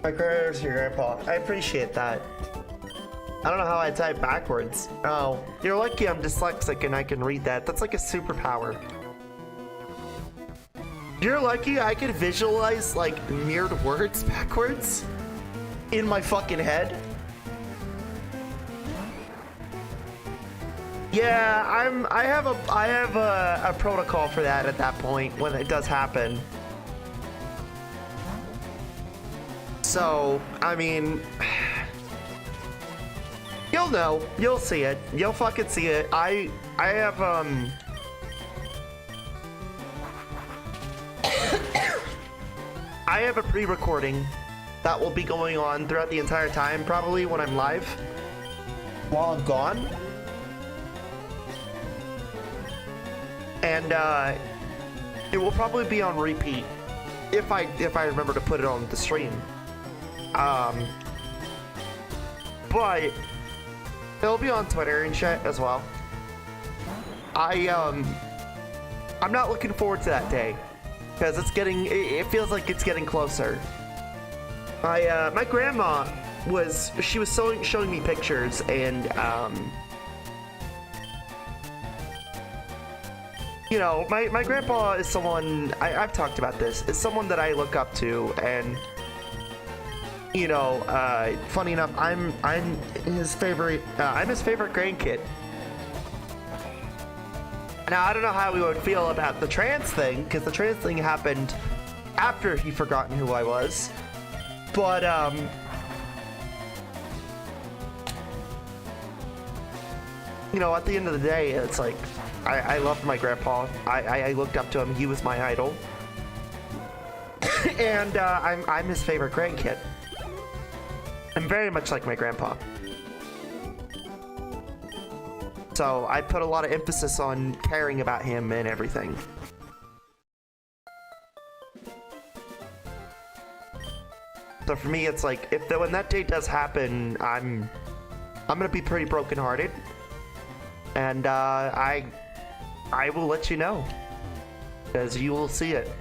My prayers, your grandpa. I appreciate that. I don't know how I type backwards. Oh, you're lucky I'm dyslexic and I can read that. That's like a superpower. You're lucky I can visualize like mirrored words backwards in my fucking head. Yeah, I have a protocol for that at that point when it does happen. So, I mean, you'll know, you'll see it, you'll fucking see it. I have I have a pre-recording that will be going on throughout the entire time, probably when I'm live, while I'm gone. And it will probably be on repeat if I remember to put it on the stream. But it'll be on Twitter and shit as well. I'm not looking forward to that day because it feels like it's getting closer. My grandma was showing me pictures, and you know, my grandpa is someone I've talked about this. Is someone that I look up to, and you know, funny enough, I'm his favorite grandkid. Now I don't know how we would feel about the trans thing, because the trans thing happened after he forgotten who I was. But you know, at the end of the day, it's like I loved my grandpa. I looked up to him. He was my idol, and I'm his favorite grandkid. I'm very much like my grandpa. So I put a lot of emphasis on caring about him and everything. So for me, it's like when that day does happen, I'm gonna be pretty brokenhearted, and I will let you know, because you will see it.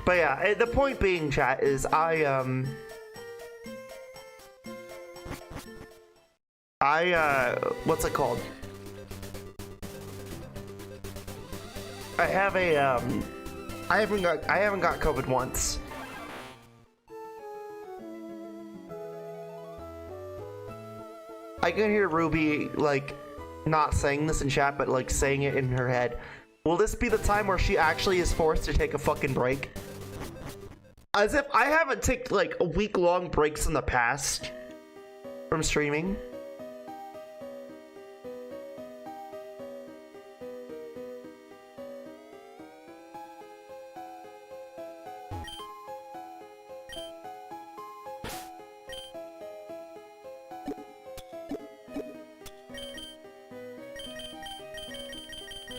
But yeah, the point being, chat, is what's it called? I have a I haven't got COVID once. I can hear Ruby like not saying this in chat, but like saying it in her head. Will this be the time where she actually is forced to take a fucking break? As if I haven't taken like a week-long breaks in the past from streaming.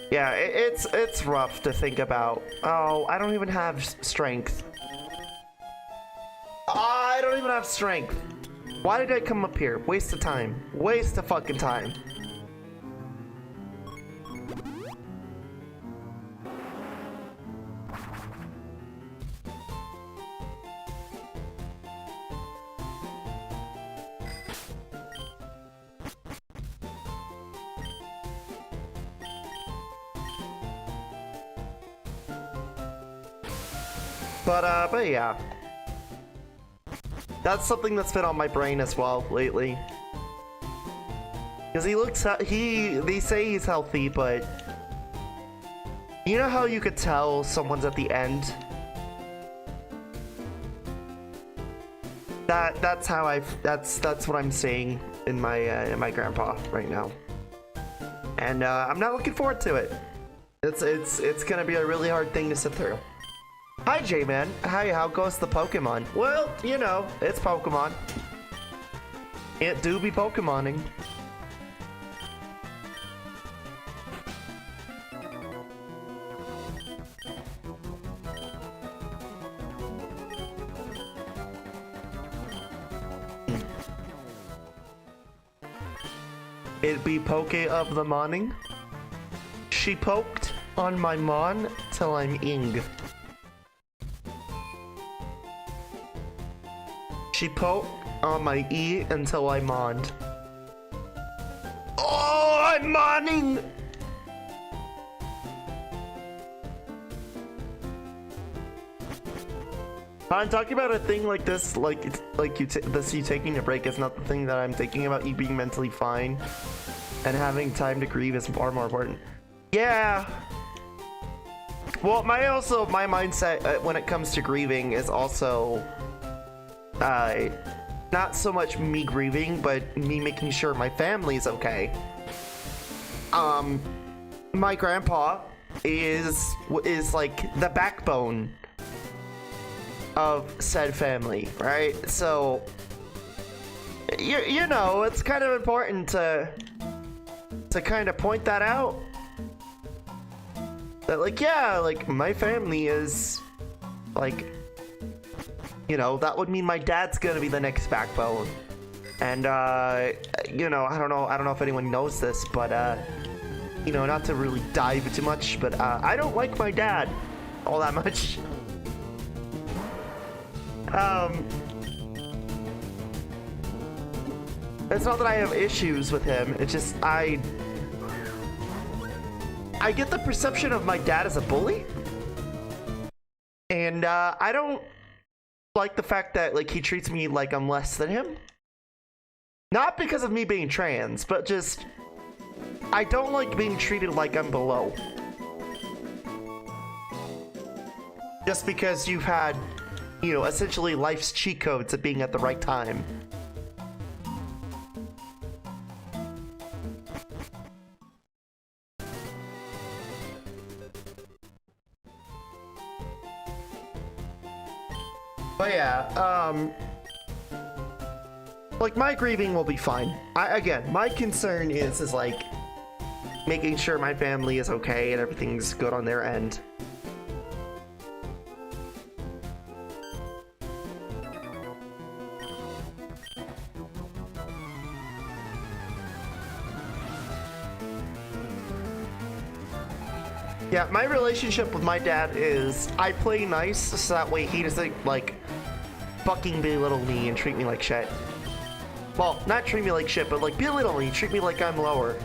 Yeah, it's rough to think about. Oh, I don't even have strength. I don't even have strength. Why did I come up here? Waste of time. Waste of fucking time. But yeah. That's something that's been on my brain as well lately. Because they say he's healthy, but you know how you could tell someone's at the end? That's what I'm seeing in my grandpa right now. And I'm not looking forward to it. It's gonna be a really hard thing to sit through. Hi, J-Man. Hi, how goes the Pokemon? Well, you know, it's Pokemon. It do be Pokemoning. It be poke of the morning. She poked on my mon till I'm ing. She poked on my e until I monned. Oh, I'm monning! I'm talking about a thing like this, like it's like you taking a break is not the thing that I'm thinking about. You being mentally fine and having time to grieve is far more important. Yeah. Well, my mindset when it comes to grieving is also not so much me grieving, but me making sure my family's okay. My grandpa is like the backbone of said family, right? So you know, it's kind of important to kind of point that out, that like, yeah, like my family is like, you know, that would mean my dad's gonna be the next backbone. And you know, I don't know if anyone knows this, but you know, not to really dive too much, but I don't like my dad all that much. It's not that I have issues with him, it's just I get the perception of my dad as a bully, and I don't like the fact that like he treats me like I'm less than him. Not because of me being trans, but just I don't like being treated like I'm below. Just because you've had, you know, essentially life's cheat codes at being at the right time. But yeah, like my grieving will be fine. Again, my concern is like making sure my family is okay and everything's good on their end. Yeah, my relationship with my dad is I play nice so that way he doesn't like fucking belittle me and treat me like shit. Well, not treat me like shit, but like belittle me, treat me like I'm lower.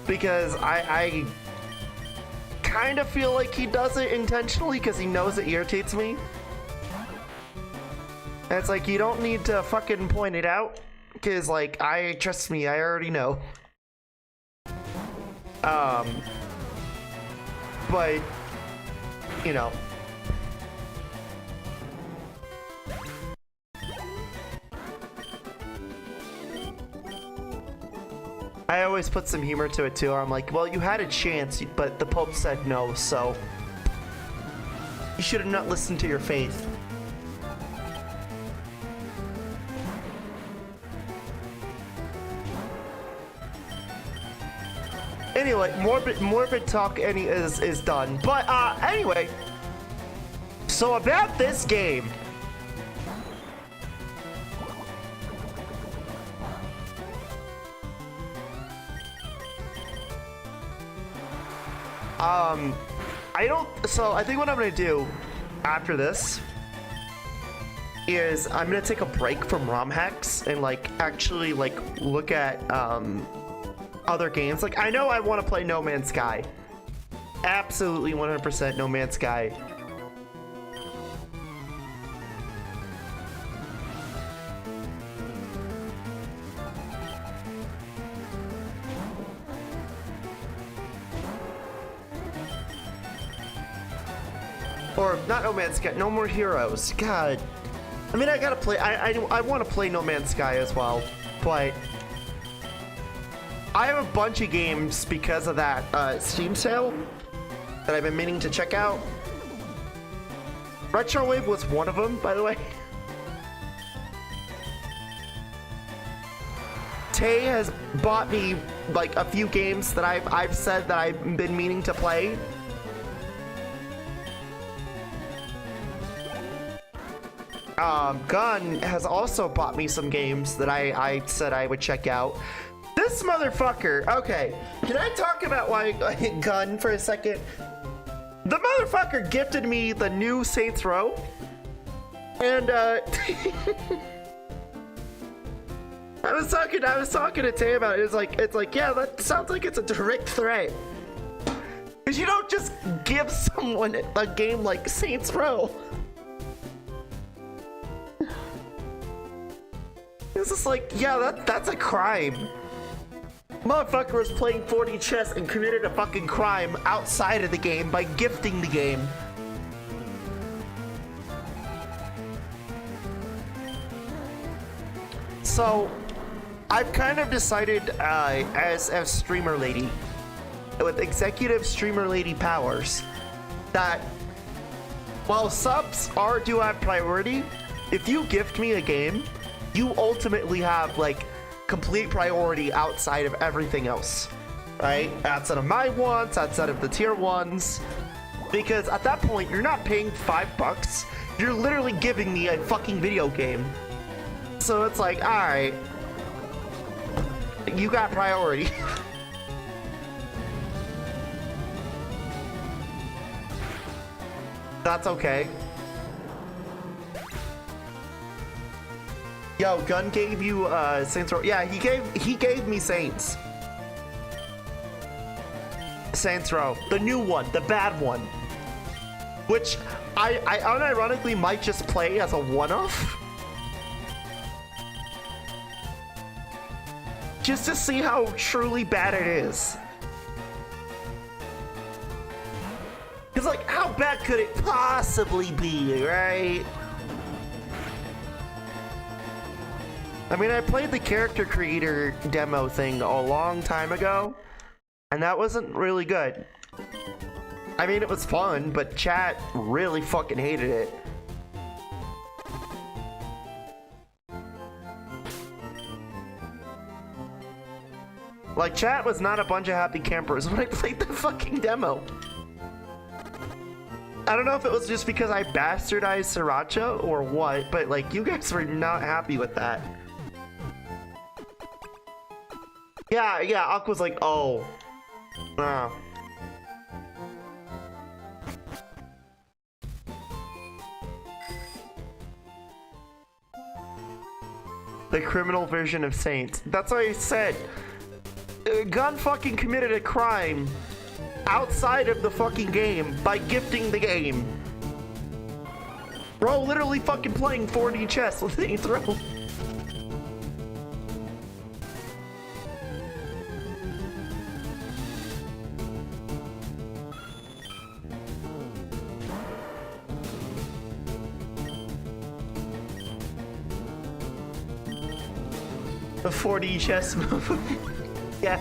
Because I kind of feel like he does it intentionally because he knows it irritates me. And it's like, you don't need to fucking point it out, because like, trust me, I already know. But, you know. I always put some humor to it too. I'm like, well, you had a chance, but the Pope said no, so you should have not listened to your faith. Anyway, morbid talk is done. But anyway, so about this game. I think what I'm gonna do after this is I'm gonna take a break from ROM hacks and like actually like look at other games. Like, I know I want to play No Man's Sky. Absolutely 100% No Man's Sky. Or not No Man's Sky, No More Heroes. God. I mean, I gotta play, I want to play No Man's Sky as well, but I have a bunch of games because of that Steam sale that I've been meaning to check out. Retrowave was one of them, by the way. Tay has bought me like a few games that I've said that I've been meaning to play. Gun has also bought me some games that I said I would check out. This motherfucker. Okay, can I talk about why Gun for a second? The motherfucker gifted me the new Saints Row, and I was talking to Tay about it. It's like, yeah, that sounds like it's a direct threat. Because you don't just give someone a game like Saints Row. It's just like, yeah, that's a crime. Motherfucker was playing 4D chess and committed a fucking crime outside of the game by gifting the game. So, I've kind of decided as streamer lady, with executive streamer lady powers, that while subs do have priority, if you gift me a game, you ultimately have like complete priority outside of everything else, right? Outside of my wants, outside of the tier ones, because at that point you're not paying $5, you're literally giving me a fucking video game. So it's like, all right, you got priority. That's okay. Yo, Gun gave you Saints Row. Yeah, he gave me Saints Row, the new one, the bad one, which I unironically might just play as a one-off, just to see how truly bad it is. Because, like, how bad could it possibly be, right? I mean, I played the character creator demo thing a long time ago, and that wasn't really good. I mean, it was fun, but chat really fucking hated it. Like, chat was not a bunch of happy campers when I played the fucking demo. I don't know if it was just because I bastardized Sriracha or what, but like, you guys were not happy with that. Yeah, Aqua's like, oh. The criminal version of Saints. That's what I said. Gun fucking committed a crime outside of the fucking game by gifting the game. Bro, literally fucking playing 4D chess with Saints Row. The 4D chess move. Yeah.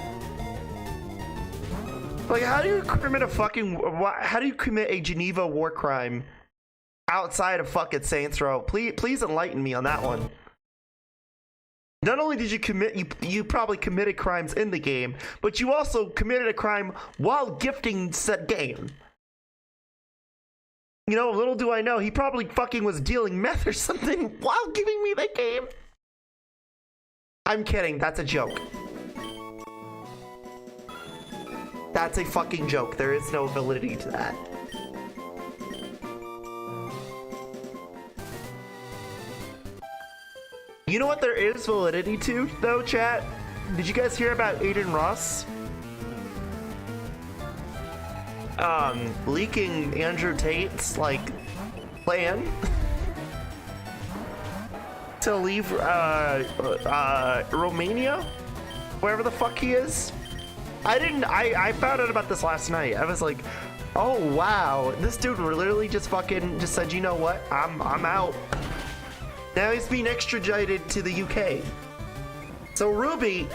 Like, how do you commit a fucking... How do you commit a Geneva war crime outside of fucking Saints Row? Please enlighten me on that one. Not only did you commit... You probably committed crimes in the game, but you also committed a crime while gifting said game. You know, little do I know, he probably fucking was dealing meth or something while giving me the game. I'm kidding, that's a joke. That's a fucking joke. There is no validity to that. You know what there is validity to, though, chat? Did you guys hear about Aiden Ross? Leaking Andrew Tate's, like, plan to leave, Romania? Wherever the fuck he is? I found out about this last night. I was like, oh wow, this dude literally just said, you know what, I'm out. Now he's being extradited to the UK. So Ruby,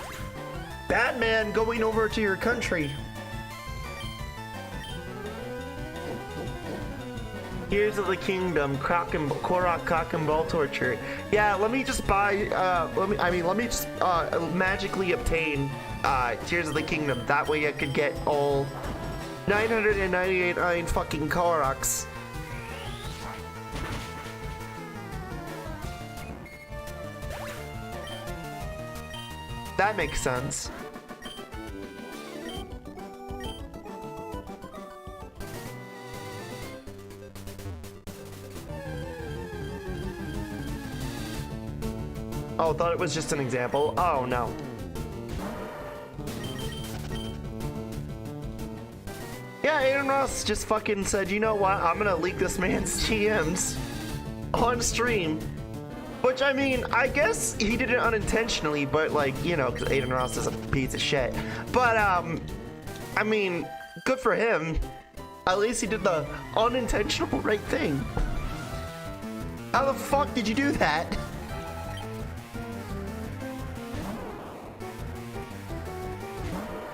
Batman going over to your country. Tears of the Kingdom, Korok, cock and ball torture. Yeah, let me just buy, let me just magically obtain Tears of the Kingdom. That way I could get all 998 fucking Koroks. That makes sense. Oh, thought it was just an example. Oh, no. Yeah, Aiden Ross just fucking said, you know what? I'm gonna leak this man's GMs on stream. Which, I mean, I guess he did it unintentionally, but, like, you know, because Aiden Ross is a piece of shit. But, I mean, good for him. At least he did the unintentional right thing. How the fuck did you do that?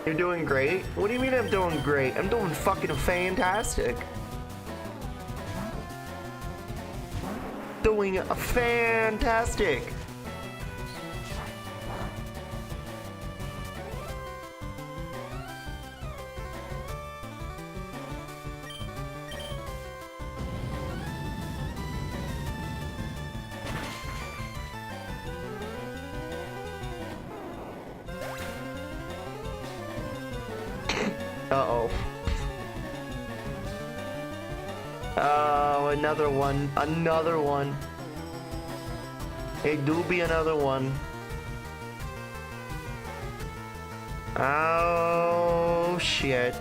You're doing great? What do you mean I'm doing great? I'm doing fucking fantastic. Doing fantastic. Uh-oh. Oh, another one. Another one. It do be another one. Oh, shit.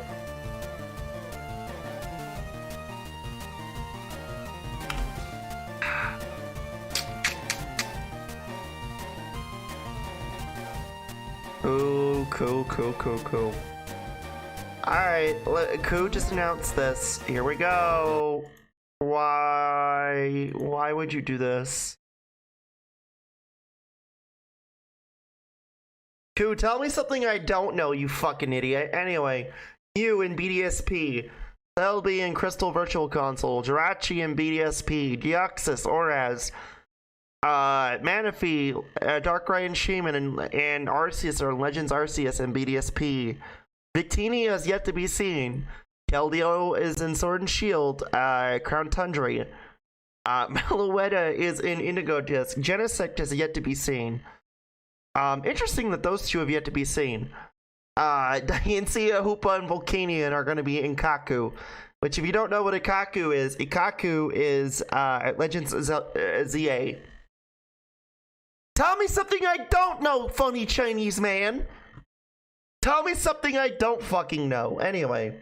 Ooh, cool. Alright, Koo just announced this. Here we go. Why would you do this? Koo, tell me something I don't know, you fucking idiot. Anyway, you in BDSP, Selby in Crystal Virtual Console, Jirachi in BDSP, Deoxys, Oraz, Manaphy, Darkrai and Shaman, and Arceus or Legends Arceus in BDSP. Victini has yet to be seen. Keldeo is in Sword and Shield, Crown Tundra. Meloetta is in Indigo Disc. Genesect has yet to be seen. Interesting that those two have yet to be seen. Diancia, Hoopa, and Volcanion are going to be in Kaku. Which, if you don't know what Ikaku is Legends ZA. Tell me something I don't know, funny Chinese man! Tell me something I don't fucking know. Anyway.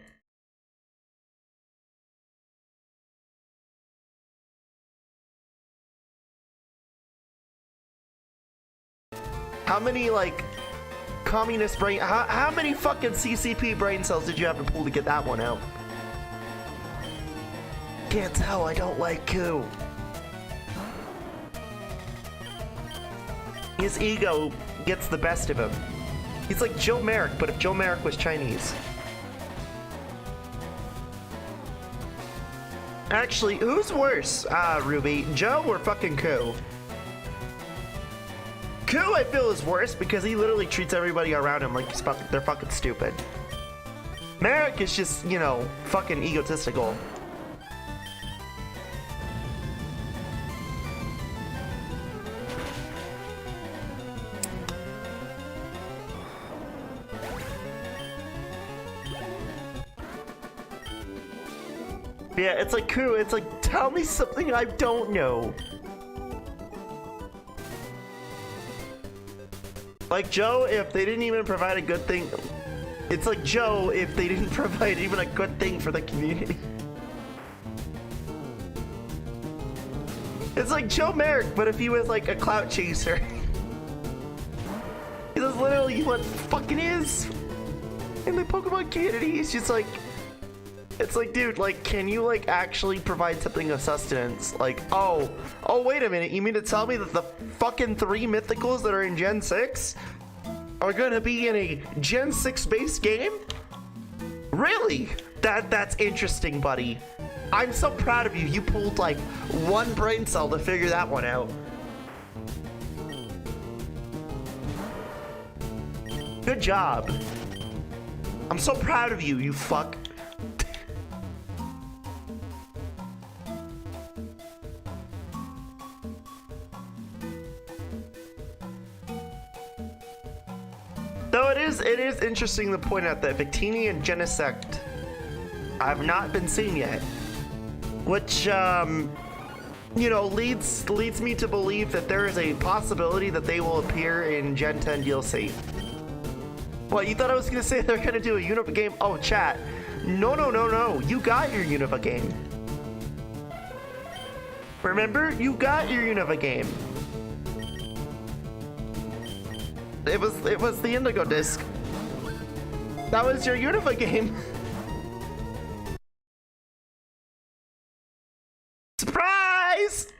How many, like, communist brain... How many fucking CCP brain cells did you have to pull to get that one out? Can't tell, I don't like Koo. His ego gets the best of him. He's like Joe Merrick, but if Joe Merrick was Chinese. Actually, who's worse, Ruby? Joe or fucking Koo? Koo, I feel, is worse because he literally treats everybody around him like they're fucking stupid. Merrick is just, you know, fucking egotistical. Yeah, it's like, Koo, it's like, tell me something I don't know. Like Joe, if they didn't even provide a good thing. It's like Joe, if they didn't provide even a good thing for the community. It's like Joe Merrick, but if he was like a clout chaser. That's literally what fucking is. In the Pokemon community, he's just like, it's like, dude, like, can you, like, actually provide something of sustenance? Like, oh, wait a minute, you mean to tell me that the fucking 3 mythicals that are in Gen 6 are gonna be in a Gen 6 base game? Really? That's interesting, buddy. I'm so proud of you. You pulled, like, 1 brain cell to figure that one out. Good job. I'm so proud of you, you fuck. is interesting to point out that Victini and Genesect have not been seen yet, which you know, leads me to believe that there is a possibility that they will appear in Gen 10 DLC. What, you thought I was gonna say they're gonna do a Unova game? Oh, chat. No, no, no, no. You got your Unova game. Remember? You got your Unova game. It was the Indigo disc. That was your Unova game. Surprise!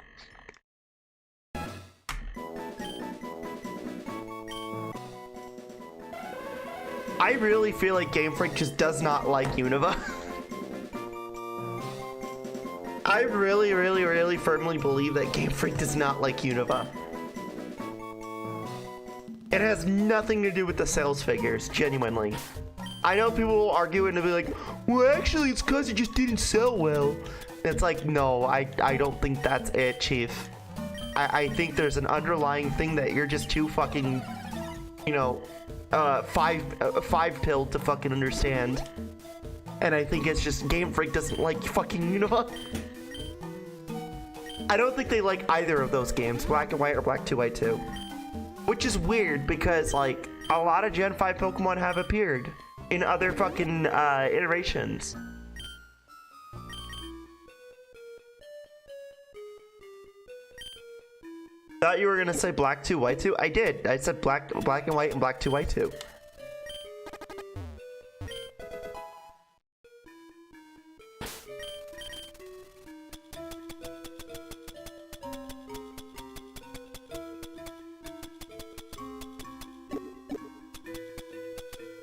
I really feel like Game Freak just does not like Unova. I really firmly believe that Game Freak does not like Unova. It has nothing to do with the sales figures, genuinely. I know people will argue and they'll be like, well, actually, it's because it just didn't sell well. It's like, no, I don't think that's it, Chief. I think there's an underlying thing that you're just too fucking, you know, five-pilled to fucking understand. And I think it's just Game Freak doesn't like fucking Unova. I don't think they like either of those games, Black and White or Black 2 White 2. Which is weird because, like, a lot of Gen 5 Pokemon have appeared in other fucking iterations. Thought you were gonna say Black 2 White 2? I did. I said Black and White and Black 2 White 2.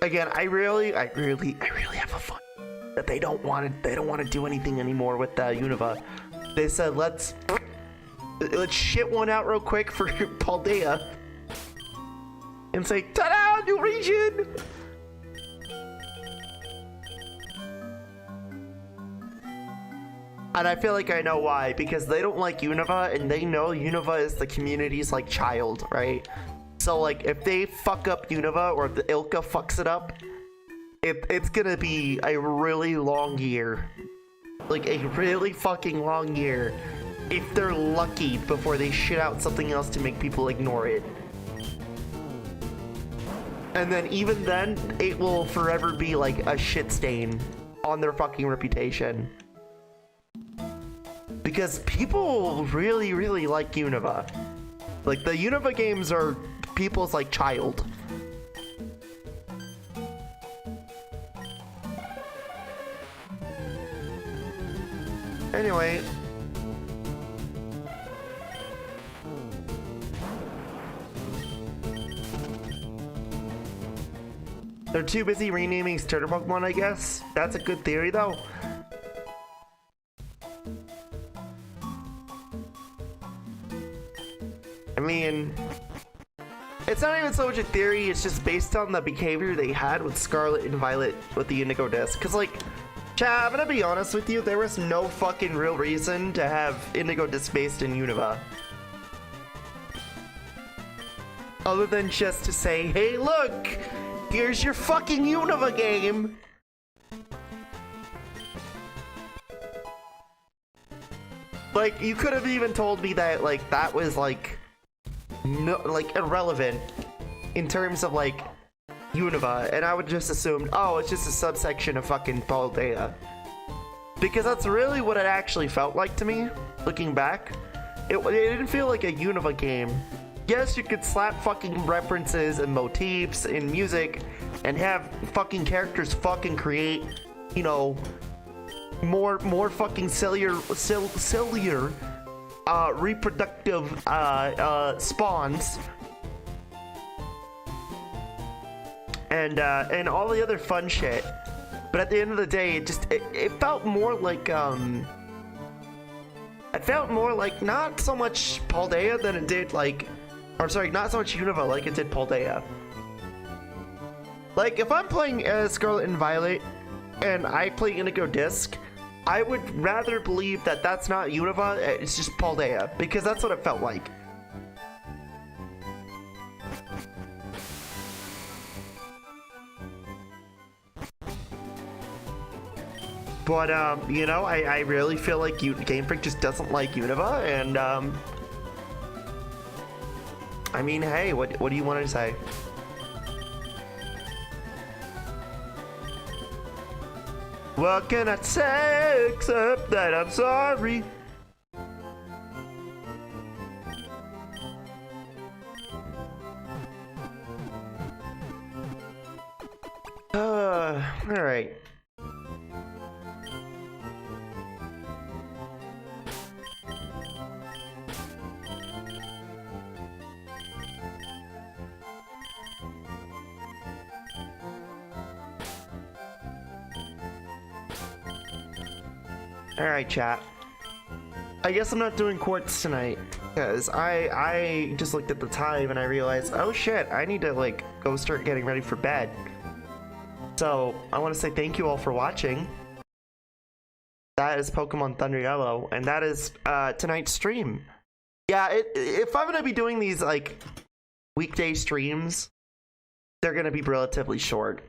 Again, I really have a fun that they don't want to do anything anymore with Unova. They said let's shit one out real quick for Paldea and say ta-da, new region. And I feel like I know why, because they don't like Unova and they know Unova is the community's like child, right? So, like, if they fuck up Unova or if the Ilka fucks it up, it's gonna be a really long year. Like, a really fucking long year. If they're lucky before they shit out something else to make people ignore it. And then, even then, it will forever be, like, a shit stain on their fucking reputation. Because people really like Unova. Like, the Unova games are people's like child. Anyway, they're too busy renaming starter Pokemon, I guess. That's a good theory though. I mean, it's not even so much a theory, it's just based on the behavior they had with Scarlet and Violet with the Indigo disc. Cause like, chat, I'm gonna be honest with you, there was no fucking real reason to have Indigo disc based in Unova. Other than just to say, hey look, here's your fucking Unova game. Like, you could have even told me that, like, that was like, no, like, irrelevant in terms of like Unova, and I would just assume, oh, it's just a subsection of fucking Paldea, because that's really what it actually felt like to me looking back. It didn't feel like a Unova game. Yes, you could slap fucking references and motifs in music and have fucking characters fucking create, you know, more fucking cellular reproductive spawns and all the other fun shit, but at the end of the day, it felt more like not so much Paldea than it did like, or sorry, not so much Unova like it did Paldea. Like, if I'm playing as Scarlet and Violet and I play Indigo Disc, I would rather believe that that's not Unova, it's just Paldea, because that's what it felt like. But you know, I really feel like Game Freak just doesn't like Unova, and I mean, hey, what do you want to say? What can I say except that I'm sorry? All right. Alright, chat. I guess I'm not doing quartz tonight, because I just looked at the time and I realized, oh shit, I need to, like, go start getting ready for bed. So, I want to say thank you all for watching. That is Pokemon Thunder Yellow, and that is tonight's stream. Yeah, if I'm going to be doing these, like, weekday streams, they're going to be relatively short.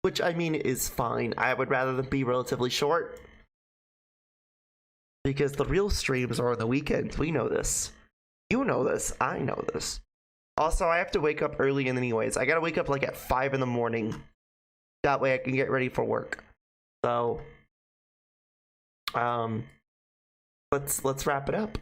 Which, I mean, is fine. I would rather them be relatively short. Because the real streams are on the weekends. We know this. You know this. I know this. Also, I have to wake up early anyways. I gotta wake up like at 5 in the morning. That way I can get ready for work. So, let's wrap it up.